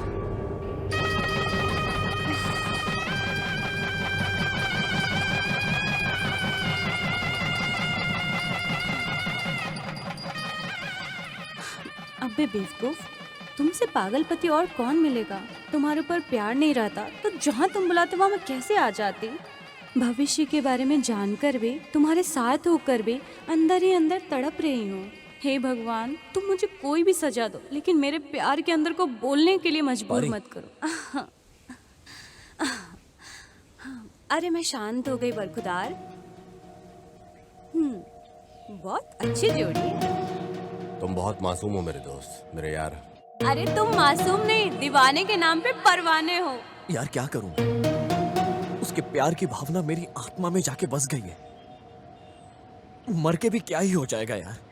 अबे बेवकूफ, तुमसे पागलपति और कौन मिलेगा? तुम्हारे ऊपर प्यार नहीं रहता तो जहाँ तुम बुलाते वहाँ मैं कैसे आ जाती? भविष्य के बारे में जानकर भी, तुम्हारे साथ होकर भी अंदर ही अंदर तड़प रही हूँ। हे भगवान, तुम मुझे कोई भी सजा दो, लेकिन मेरे प्यार के अंदर को बोलने के लिए मजबूर मत करो। अरे मैं शांत हो गई बरखुदार। बहुत अच्छी जोड़ी है।
तुम बहुत मासूम हो मेरे दोस्त, मेरे यार।
अरे तुम मासूम नहीं, दीवाने के नाम पे परवाने हो।
यार क्या करूं? उसके प्यार की भावना मेरी आत्मा में जाके बस गई है। मर के भी क्या ही हो जाएगा यार।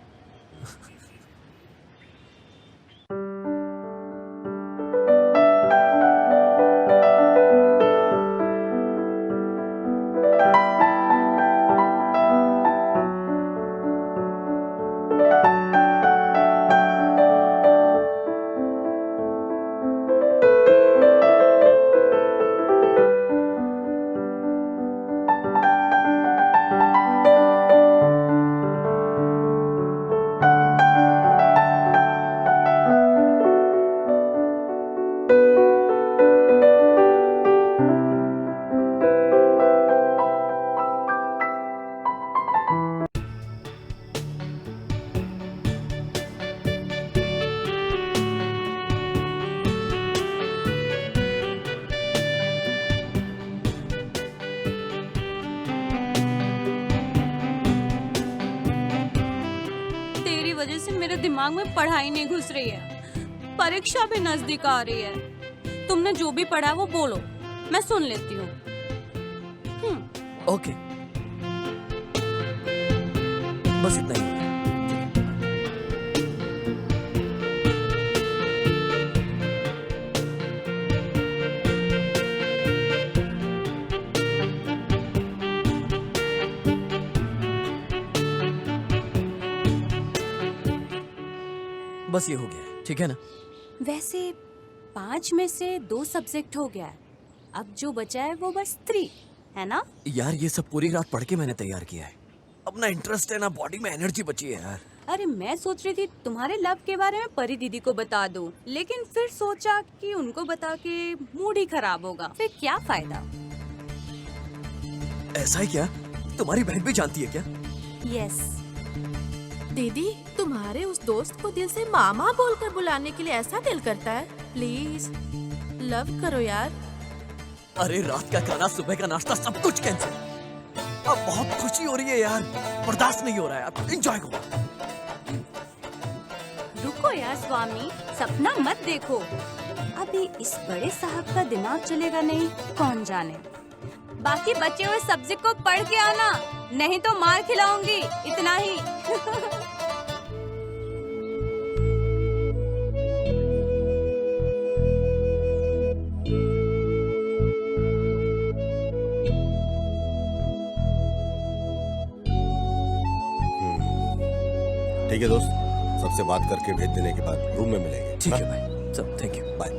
वजह से मेरे दिमाग में पढ़ाई नहीं घुस रही है। परीक्षा भी नजदीक आ रही है। तुमने जो भी पढ़ा वो बोलो, मैं सुन लेती हूँ।
ओके, बस इतना ही। बस ये हो गया, ठीक है ना?
वैसे 5 में से 2 सब्जेक्ट हो गया है। अब जो बचा है वो बस 3 है ना?
यार ये सब पूरी रात पढ़ के मैंने तैयार किया है। अपना इंटरेस्ट है ना, बॉडी में एनर्जी बची है यार।
अरे मैं सोच रही थी तुम्हारे लव के बारे में परी दीदी को बता दूं, लेकिन फिर सोचा कि उनको बता के मूड ही खराब होगा, फिर क्या फायदा।
ऐसा है क्या? तुम्हारी बहन भी जानती है क्या?
यस।
दीदी, तुम्हारे उस दोस्त को दिल से मामा बोलकर बुलाने के लिए ऐसा दिल करता है? प्लीज लव करो यार।
अरे रात का खाना, सुबह का नाश्ता, सब कुछ कैंसिल। अब बहुत खुशी हो रही है यार, बर्दाश्त नहीं हो रहा है। अब एंजॉय करो।
रुको यार स्वामी, सपना मत देखो। अभी इस बड़े साहब का दिमाग चलेगा नहीं, कौन जाने। बाकी बचे हुए सब्जेक्ट को पढ़ के आना, नहीं तो मार खिलाऊंगी, इतना ही।
ठीक है दोस्त, सबसे बात करके भेज देने के बाद रूम में मिलेंगे।
ठीक है भाई, सब थैंक यू, बाय।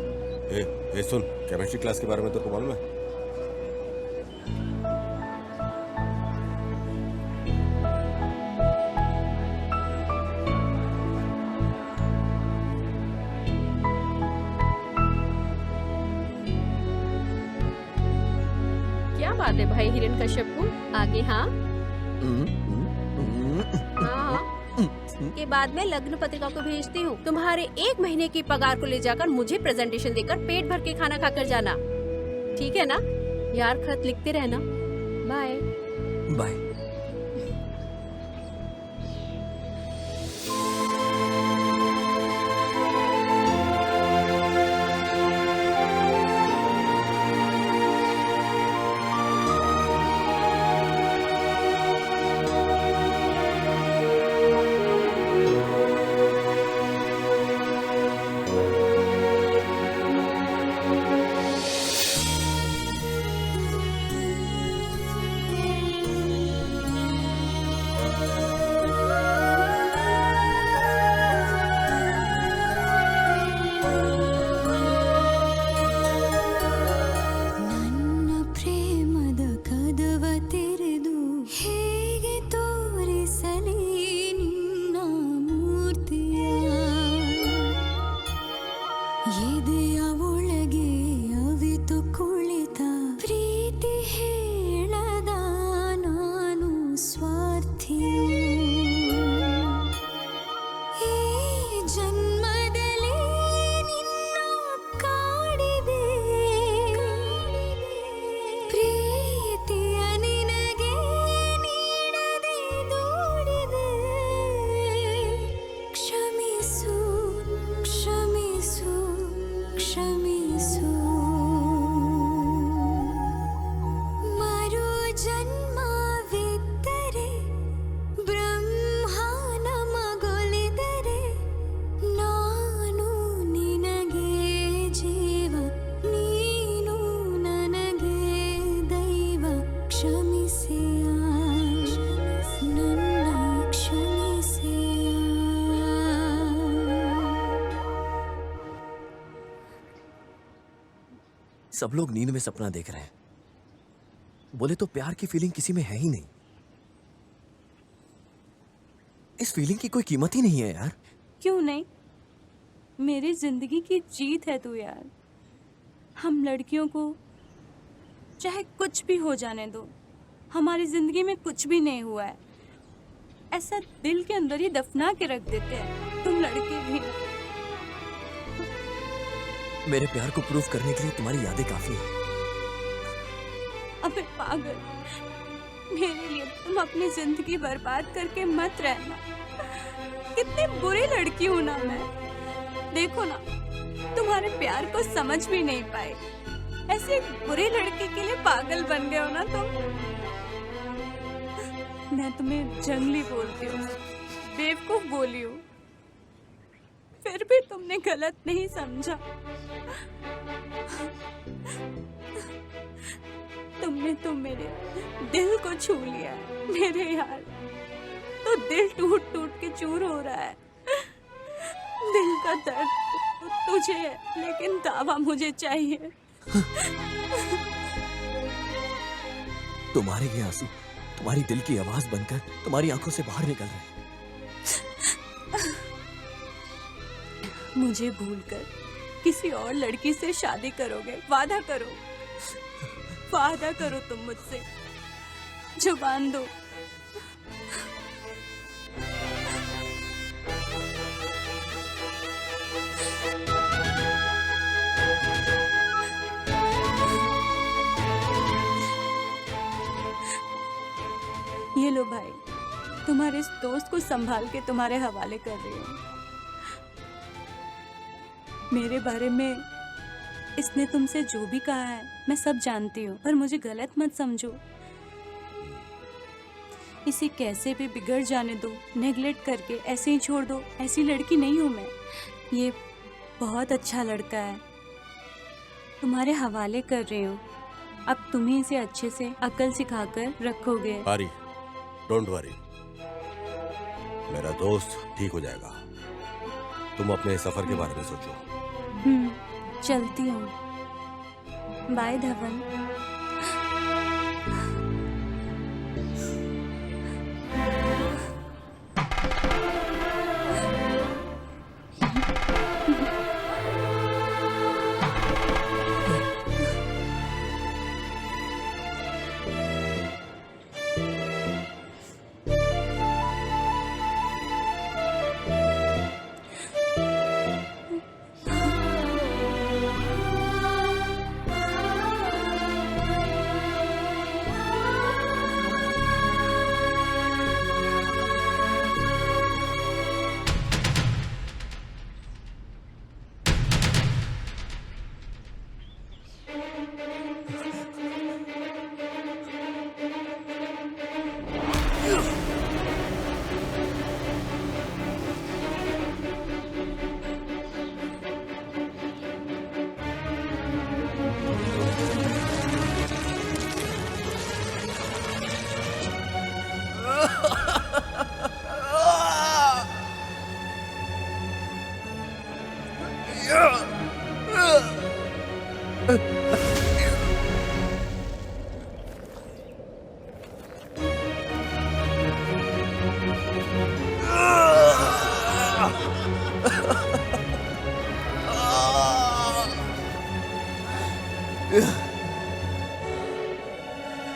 ए सुन, केमिस्ट्री क्लास के बारे में तेरे को मालूम है?
क्या बात है भाई हिरण्यकश्यपु, आगे हाँ? हाँ, के बाद में लग्न पत्रिका को भेजती हूँ। तुम्हारे 1 महीने की पगार को ले जाकर मुझे प्रेजेंटेशन देकर पेट भर के खाना खाकर जाना, ठीक है ना? यार खत लिखते रहना। Bye
bye. सब लोग नींद में सपना देख रहे हैं। बोले तो प्यार की फीलिंग किसी में है ही नहीं। इस फीलिंग की कोई कीमत ही नहीं है यार।
क्यों नहीं? मेरी जिंदगी की जीत है तू यार। हम लड़कियों को चाहे कुछ भी हो जाने दो, हमारी जिंदगी में कुछ भी नहीं हुआ है ऐसा दिल के अंदर ही दफना के रख देते हैं। तुम लड़के भी।
मेरे प्यार को प्रूफ करने के लिए तुम्हारी यादें काफी है।
अबे पागल, मेरे लिए तुम अपनी जिंदगी बर्बाद करके मत रहना। कितनी बुरी लड़की हूं ना मैं। देखो ना, तुम्हारे प्यार को समझ भी नहीं पाए। ऐसे एक बुरे लड़के के लिए पागल बन गए हो ना तुम। मैं तुम्हें जंगली बोलती हूँ, बेवकूफ बोली हूँ, फिर भी तुमने गलत नहीं समझा। तुमने तो मेरे दिल को छू लिया है मेरे यार। तो दिल टूट टूट के चूर हो रहा है। दिल का दर्द तो तुझे है, लेकिन दावा मुझे चाहिए।
तुम्हारे ये आंसू तुम्हारी दिल की आवाज बनकर तुम्हारी आंखों से बाहर निकल रहे हैं।
मुझे भूलकर किसी और लड़की से शादी करोगे? वादा करो, वादा करो तुम मुझसे। जुबान दो। ये लो भाई, तुम्हारे इस दोस्त को संभाल के तुम्हारे हवाले कर रही हूँ। मेरे बारे में इसने तुमसे जो भी कहा है मैं सब जानती हूँ, पर मुझे गलत मत समझो। इसे कैसे भी बिगड़ जाने दो, नेगलेक्ट करके ऐसे ही छोड़ दो। ऐसी लड़की नहीं हूँ मैं। ये बहुत अच्छा लड़का है, तुम्हारे हवाले कर रही हूँ। अब तुम्हें इसे अच्छे से अकल सिखाकर रखोगे।
आरी, डोंट वरी, मेरा दोस्त ठीक हो जाएगा। तुम अपने सफर के बारे में सोचो।
चलती हूँ। बाय धवन।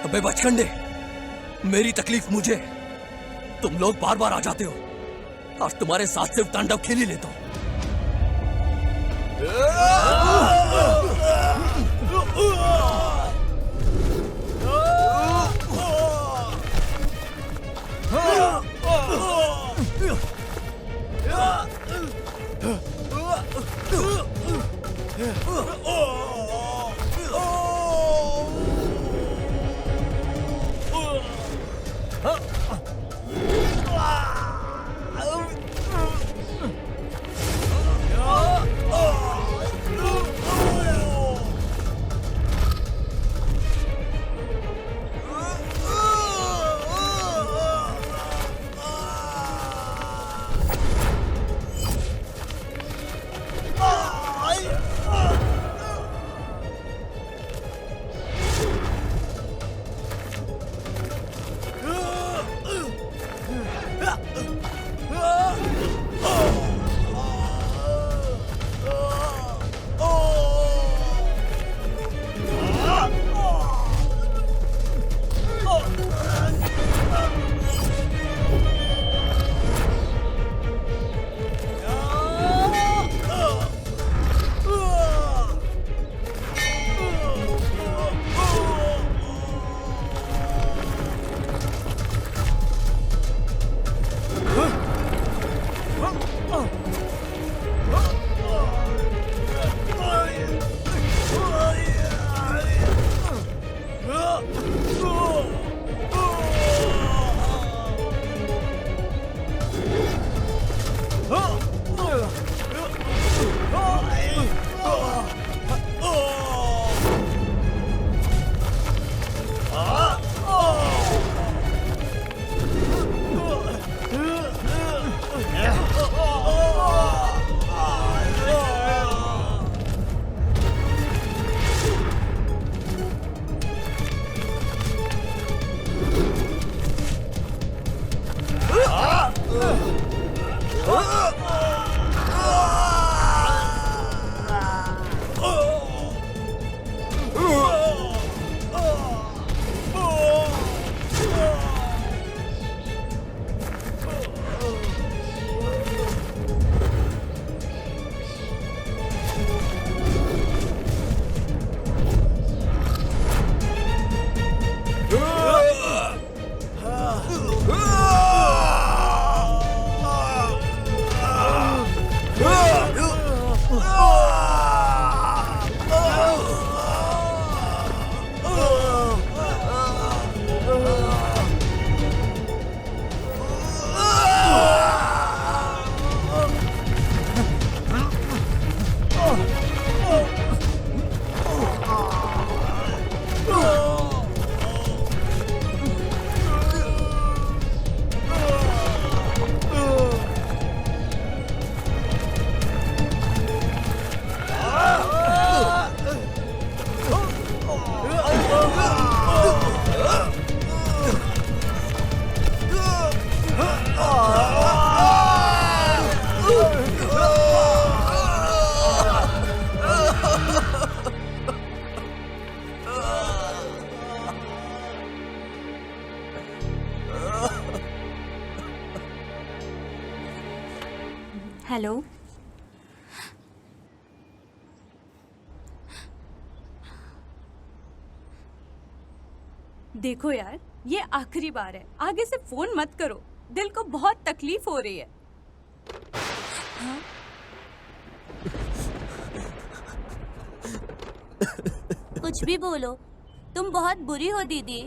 अबे बचकंडे, मेरी तकलीफ मुझे, तुम लोग बार बार आ जाते हो। आज तुम्हारे साथ सिर्फ तांडव खेल ही लेता हूं।
हेलो। देखो यार, ये आखिरी बार है, आगे से फोन मत करो, दिल को बहुत तकलीफ हो रही है। हाँ? कुछ भी बोलो, तुम बहुत बुरी हो दीदी।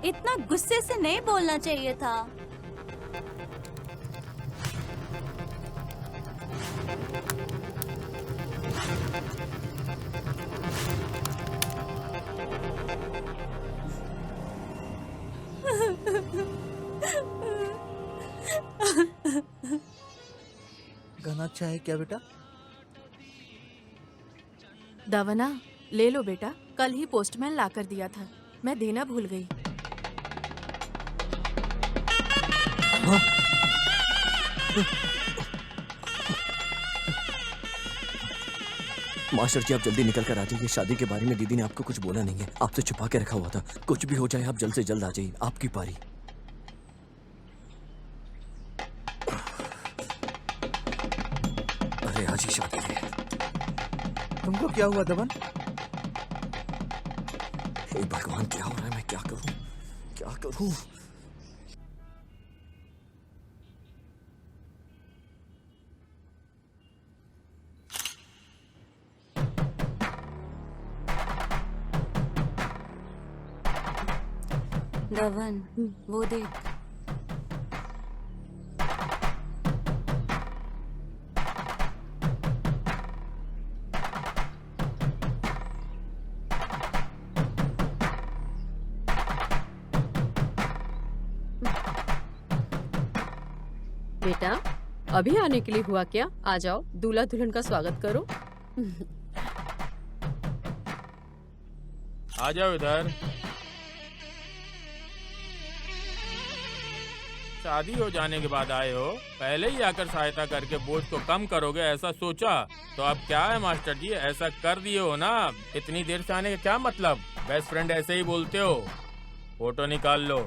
इतना गुस्से से नहीं बोलना चाहिए था।
गाना अच्छा है क्या बेटा?
दवना ले लो बेटा, कल ही पोस्टमैन ला कर दिया था, मैं देना भूल गई।
मास्टर जी, आप जल्दी निकल कर आ जाइए। शादी के बारे में दीदी ने आपको कुछ बोला नहीं है, आपसे छुपा के रखा हुआ था। कुछ भी हो जाए आप जल्द से जल्द आ जाइए, आपकी पारी। अरे आज ही शादी है।
तुमको क्या हुआ दमन?
हे भगवान, क्या हो रहा है? मैं क्या करूं, क्या करूं?
दवन, वो देख।
बेटा, अभी आने के लिए हुआ क्या? आ जाओ, दूल्हा दुल्हन का स्वागत करो।
आ जाओ इधर। शादी हो जाने के बाद आए हो, पहले ही आकर सहायता करके बोझ को कम करोगे ऐसा सोचा, तो अब क्या है मास्टर जी, ऐसा कर दिए हो ना। इतनी देर से आने का क्या मतलब? बेस्ट फ्रेंड ऐसे ही बोलते हो। फोटो निकाल लो।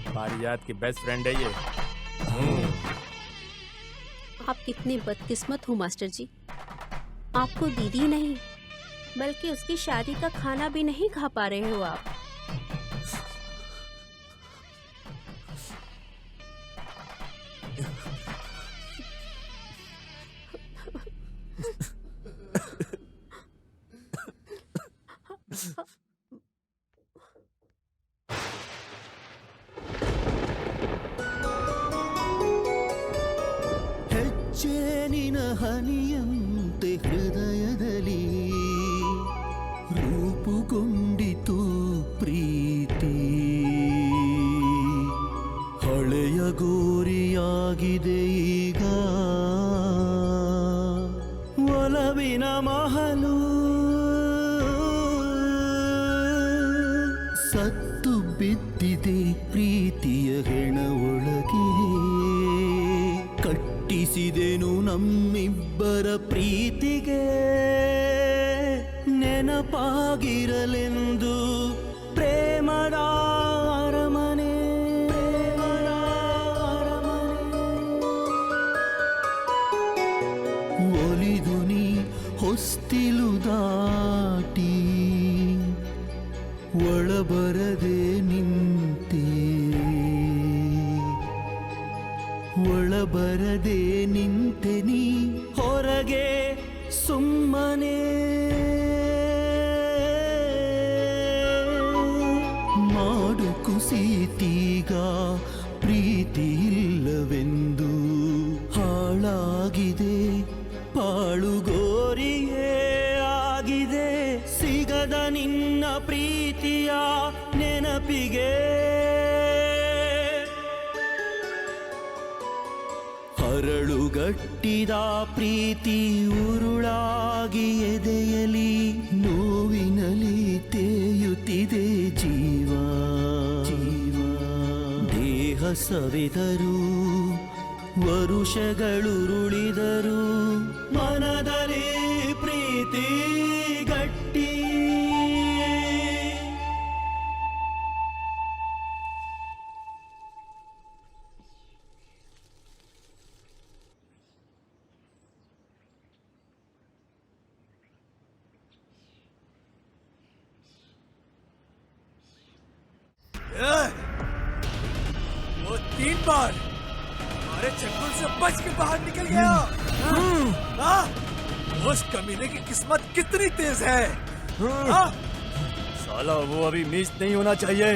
पारिजात की बेस्ट फ्रेंड है ये।
आप कितने बदकिस्मत हो मास्टर जी, आपको दीदी नहीं बल्कि उसकी शादी का खाना भी नहीं खा पा रहे हो आप।
ಹೆಜ್ಜೇನಿನ ಹನಿಯಂತೆ ಹೃದಯದಲ್ಲಿ ರೂಪುಗೊಂಡಿತು ಪ್ರೀತಿ, ಹಳೆಯ ಗೋರಿಯಾಗಿದೆ ಈಗ ಒಲವಿನ ಮಹಲು, ಸತ್ತು ಬಿದ್ದಿದೆ ಪ್ರೀತಿಯ ಹೆಣ ಒಳಗೆ, ಕಟ್ಟಿಸಿದೆನು ನಮ್ಮಿಬ್ಬರ ಪ್ರೀತಿಗೆ, ನೆನಪಾಗಿರಲೆಂದು ಪ್ರೇಮದ ಅರಮನೆ, ಒಲಿದು ನೀ ಹೊಸ್ತಿಲು ದಾಟಿ ಒಳಬರದೆ ನಿಂತೆ, ಒಳಬರದೆ ನಿಂತೆ ನೀ ಹೊರಗೆ ಸುಮ್ಮನೆ, ಮಾಡು ಕುಸಿತೀಗ ಪ್ರೀತಿ ಇಲ್ಲವೆಂದು, ಹಾಳಾಗಿದೆ ಪಾಳುಗೋರಿಯೇ ಆಗಿದೆ, ಸಿಗದ ನಿನ್ನ ಪ್ರೀತಿಯ ನೆನಪಿಗೆ, ಹರಳುಗಟ್ಟಿದ ಪ್ರೀತಿ ಉರುಳಾಗಿ ಎದೆಯಲಿ, ನೋವಿನಲಿ ತೇಯುತ್ತಿದೆ ಜೀವ, ದೇಹ ಸವೆದರೂ ವರುಷಗಳುರುಳಿದರು ಮನದಲ್ಲಿ ಪ್ರೀತಿ ಗಟ್ಟಿ.
वो 3 बार हमारे चंगुल से बच के बाहर निकल गया। उस कमीने की किस्मत कितनी तेज है।
साला वो अभी मिस नहीं होना चाहिए।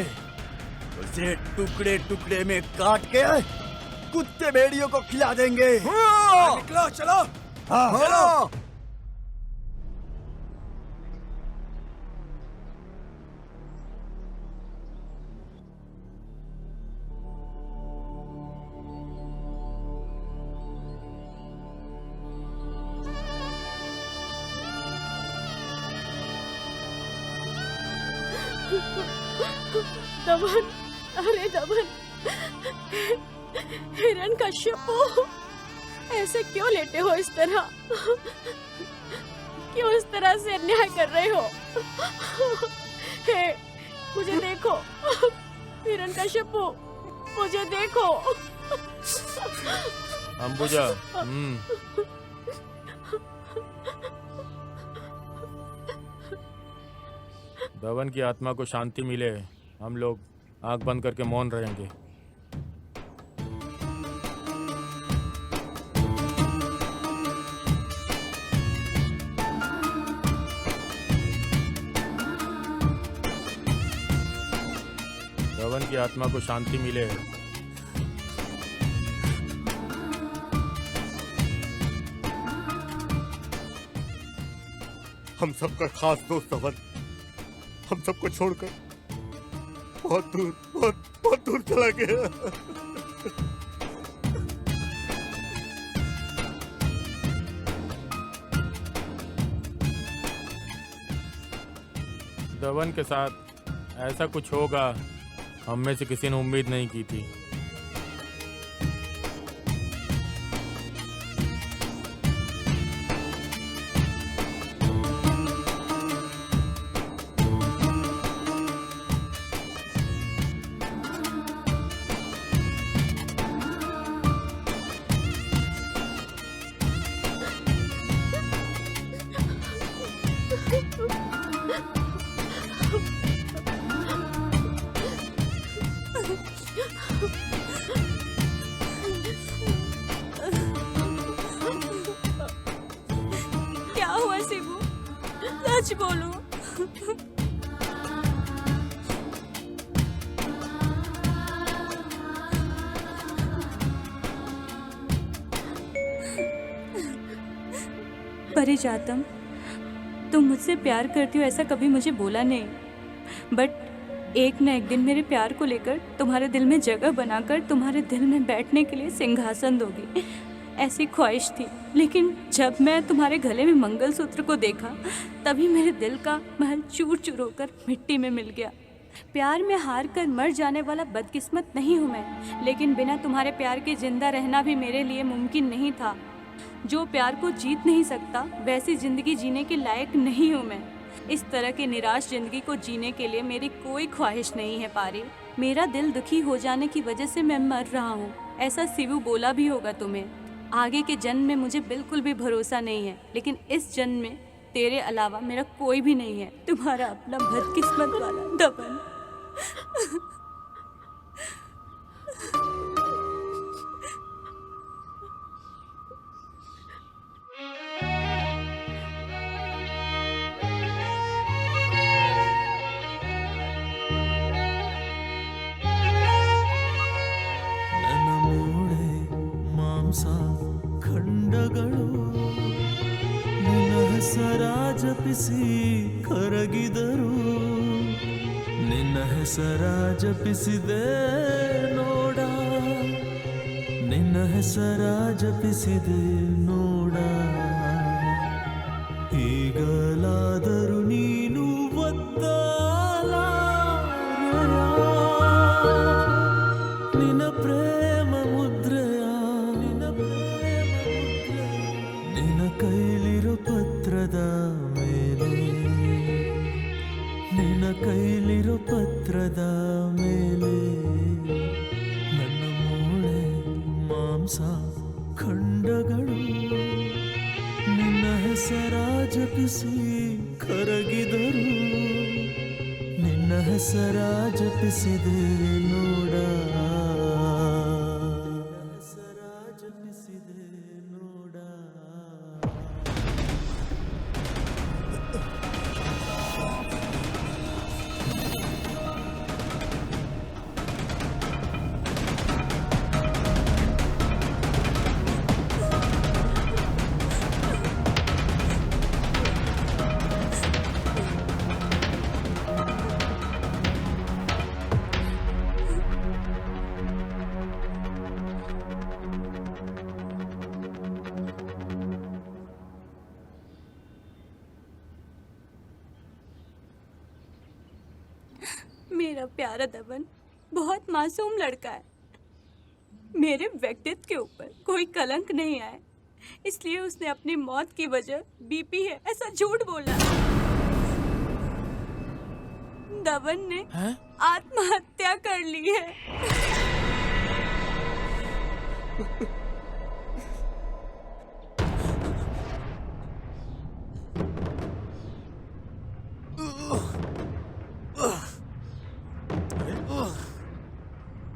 उसे टुकड़े टुकड़े में काट के कुत्ते भेड़ियों को खिला देंगे।
निकलो चलो।
चलो।
दमन, अरे दमन, हिरण कश्यपो, ऐसे क्यों लेटे हो इस तरह? क्यों इस तरह से अन्याय कर रहे हो? हे, मुझे देखो, हिरण कश्यपो, मुझे देखो।
अंबुजा, धवन की आत्मा को शांति मिले, हम लोग आंख बंद करके मौन रहेंगे। धवन की आत्मा को शांति मिले।
हम सबका खास दोस्त धवन हम सबको छोड़कर बहुत दूर चला गया।
धवन के साथ ऐसा कुछ होगा हम में से किसी ने उम्मीद नहीं की थी।
क्या हुआ शिबू? सच बोलो। परिजातम, तुम मुझसे प्यार करती हो ऐसा कभी मुझे बोला नहीं, बट एक न एक दिन मेरे प्यार को लेकर तुम्हारे दिल में जगह बनाकर तुम्हारे दिल में बैठने के लिए सिंहासन दोगी, ऐसी ख्वाहिश थी। लेकिन जब मैं तुम्हारे गले में मंगलसूत्र को देखा तभी मेरे दिल का महल चूर चूर होकर मिट्टी में मिल गया। प्यार में हार कर मर जाने वाला बदकिस्मत नहीं हूँ मैं, लेकिन बिना तुम्हारे प्यार के जिंदा रहना भी मेरे लिए मुमकिन नहीं था। जो प्यार को जीत नहीं सकता वैसी जिंदगी जीने के लायक नहीं हूँ मैं। इस तरह की निराश जिंदगी को जीने के लिए मेरी कोई ख्वाहिश नहीं है पारी। मेरा दिल दुखी हो जाने की वजह से मैं मर रहा हूँ, ऐसा शिवू बोला भी होगा तुम्हें। आगे के जन्म में मुझे बिल्कुल भी भरोसा नहीं है, लेकिन इस जन्म में तेरे अलावा मेरा कोई भी नहीं है। तुम्हारा अपना बदकिस्मत वाला दमन।
ನನ್ನ ಮೂಳೆ ಮಾಂಸ ಖಂಡಗಳು ನಿನ್ನ ಹೆಸರ ಜಪಿಸಿ ಕರಗಿದರು, ನಿನ್ನ ಹೆಸರ ಜಪಿಸಿದೆ ನೋಡ, ನಿನ್ನ ಹೆಸರ ಜಪಿಸಿದೆ ನೋಡ. ಈಗಲಾದರೂ ನೀನು ಒತ್ತಲಾರೆಯ, ನಿನ್ನ ಪ್ರೇಮ ಮುದ್ರೆಯ ಕೈಲಿರೋ ಪತ್ರದ ಮೇಲೆ ನಿನ್ನ ಕೈಲಿರೋ ಪತ್ರದ ಮೇಲೆ ನನ್ನ ಮೂಳೆ ಮಾಂಸ ಖಂಡಗಳು ನಿನ್ನ ಹೆಸರ ಜಪಿಸಿ ಕರಗಿದರು ನಿನ್ನ ಹೆಸರ ಜಪಿಸಿದೆ ನೋಡ ಹೆಸರ ಜಪಿಸಿದೆ ನೋಡ
मेरा प्यारा दबन बहुत मासूम लड़का है। मेरे व्यक्तित्व के ऊपर कोई कलंक नहीं आया, इसलिए उसने अपनी मौत की वजह बीपी है ऐसा झूठ बोला। दबन ने आत्महत्या कर ली है।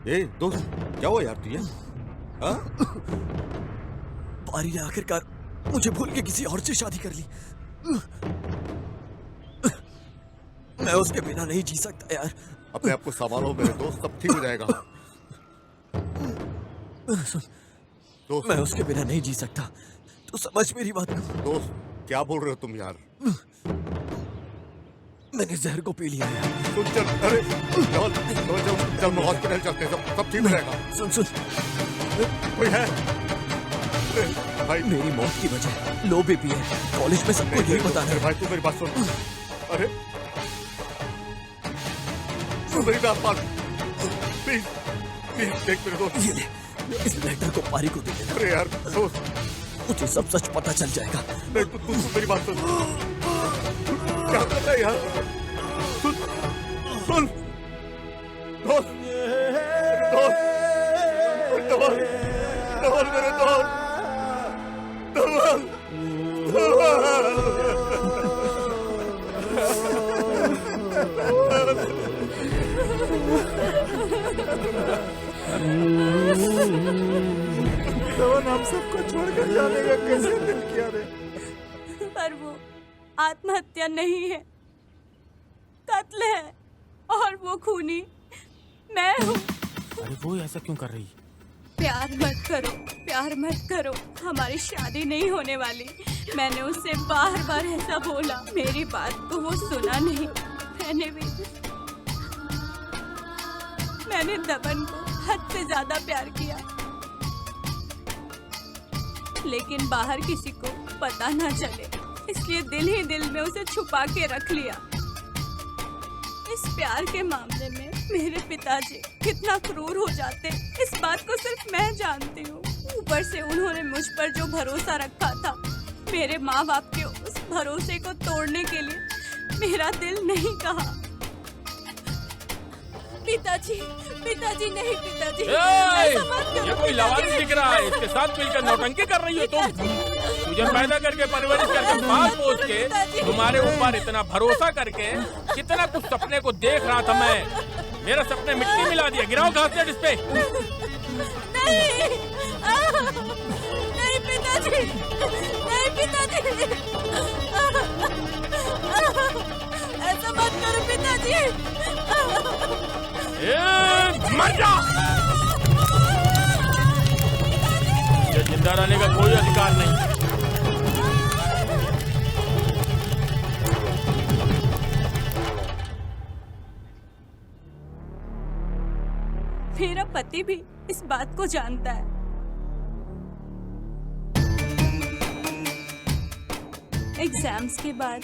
ए दोस्त, क्या हुआ यार तुझे? हाँ?
पारी ने आखिरकार मुझे भूल के किसी और से शादी कर ली। मैं उसके बिना नहीं जी सकता यार।
अपने आप को संभालो मेरे दोस्त, सब ठीक हो जाएगा। दोस्त,
मैं उसके बिना नहीं जी सकता, तू समझ मेरी बात को।
दोस्त, क्या बोल रहे हो तुम यार?
मैंने जहर को पी लिया है।
सुन चल, अरे चल चल हॉस्पिटल चलते हैं, सब ठीक हो जाएगा।
सुन सुन,
कोई है? भाई
मेरी मौत की वजह लो बीपी है। कॉलेज में सबको यही बताना है।
भाई तू मेरी बात सुन। अरे तू मेरी बात मान, प्लीज प्लीज देख मेरे दोस्त।
ये ले, इस लेटर को पारी को दे देना।
अरे यार दोस्त,
मुझे सब सच पता चल जाएगा।
नहीं तू मेरी बात सुन। क्या कर रहा है यार? सुन सुन दोस्त, दोस्त धवल, धवल मेरे दोस्त, धवल धवल, हम सबको छोड़कर जाने का कैसे दिल किया रे?
पर वो आत्महत्या नहीं है, कत्ल है, और वो खूनी मैं हूँ।
अरे वो ऐसा क्यों कर रही?
प्यार मत करो, प्यार मत करो, हमारी शादी नहीं होने वाली। मैंने उससे बार बार ऐसा बोला, मेरी बात को वो सुना नहीं। मैंने दबन को हद से ज्यादा प्यार किया, लेकिन बाहर किसी को पता ना चले, इसलिए दिल ही दिल में उसे छुपा के रख लिया। इस प्यार के मामले में मेरे पिताजी कितना क्रूर हो जाते, इस बात को सिर्फ मैं जानती हूँ। ऊपर से उन्होंने मुझ पर जो भरोसा रखा था, मेरे माँ बाप के उस भरोसे को तोड़ने के लिए मेरा दिल नहीं कहा। पिताजी, पिताजी नहीं, पिताजी ऐसा मत करो।
ये कोई लवारिस दिख रहा है, इसके साथ मिलकर नौटंकी कर रही हो तुम। तुझे पैदा करके परवरिश करके पाल पोस के तुम्हारे ऊपर इतना भरोसा करके कितना कुछ सपने को देख रहा था मैं। मेरा सपने मिट्टी मिला दिया। गिराओ घास से इस पे।
नहीं, नहीं पिताजी, नहीं पिताजी, ऐसा मत करो पिताजी।
मर जा। ये जिंदा रहने का कोई अधिकार नहीं।
मेरा पति भी इस बात को जानता है। एग्जाम्स के बाद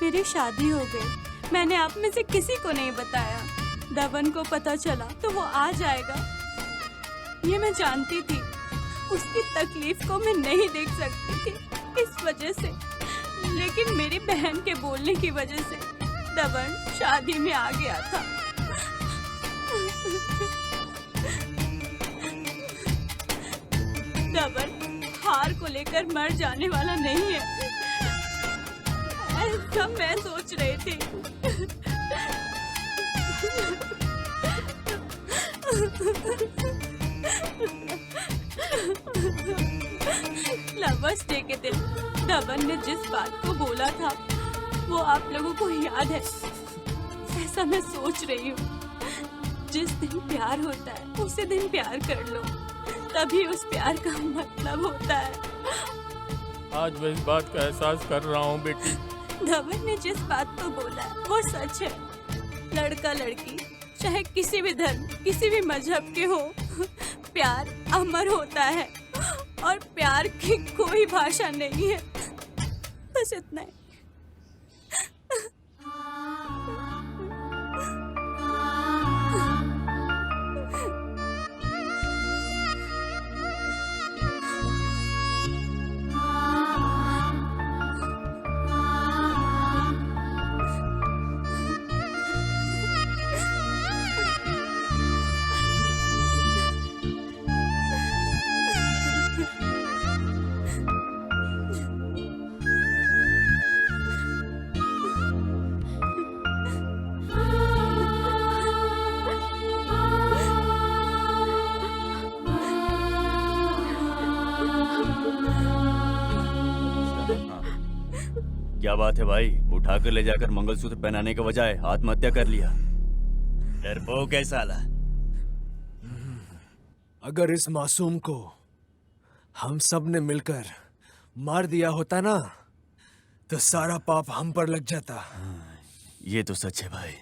मेरी शादी हो गई। मैंने आप में से किसी को नहीं बताया। दबन को पता चला तो वो आ जाएगा, ये मैं जानती थी। उसकी तकलीफ को मैं नहीं देख सकती थी। इस वजह से, लेकिन मेरी बहन के बोलने की वजह से दबन शादी में आ गया था। दबन हार को लेकर मर जाने वाला नहीं है, ऐसा मैं सोच रही थी। लवर्स डे के दिन दबन ने जिस बात को बोला था वो आप लोगों को याद है। ऐसा मैं सोच रही हूँ, जिस दिन प्यार होता है उसी दिन प्यार कर लो, तभी उस प्यार का मतलब होता है।
आज मैं इस बात का एहसास कर रहा हूँ बेटी।
धवन ने जिस बात को बोला वो सच है। लड़का लड़की चाहे किसी भी धर्म किसी भी मजहब के हो, प्यार अमर होता है और प्यार की कोई भाषा नहीं है। बस इतना ही।
क्या बात है भाई, उठाकर ले जाकर मंगलसूत्र पहनाने के बजाय आत्महत्या कर लिया। डरपोक है साला।
अगर इस मासूम को हम सब ने मिलकर मार दिया होता ना, तो सारा पाप हम पर लग जाता।
ये तो सच है भाई।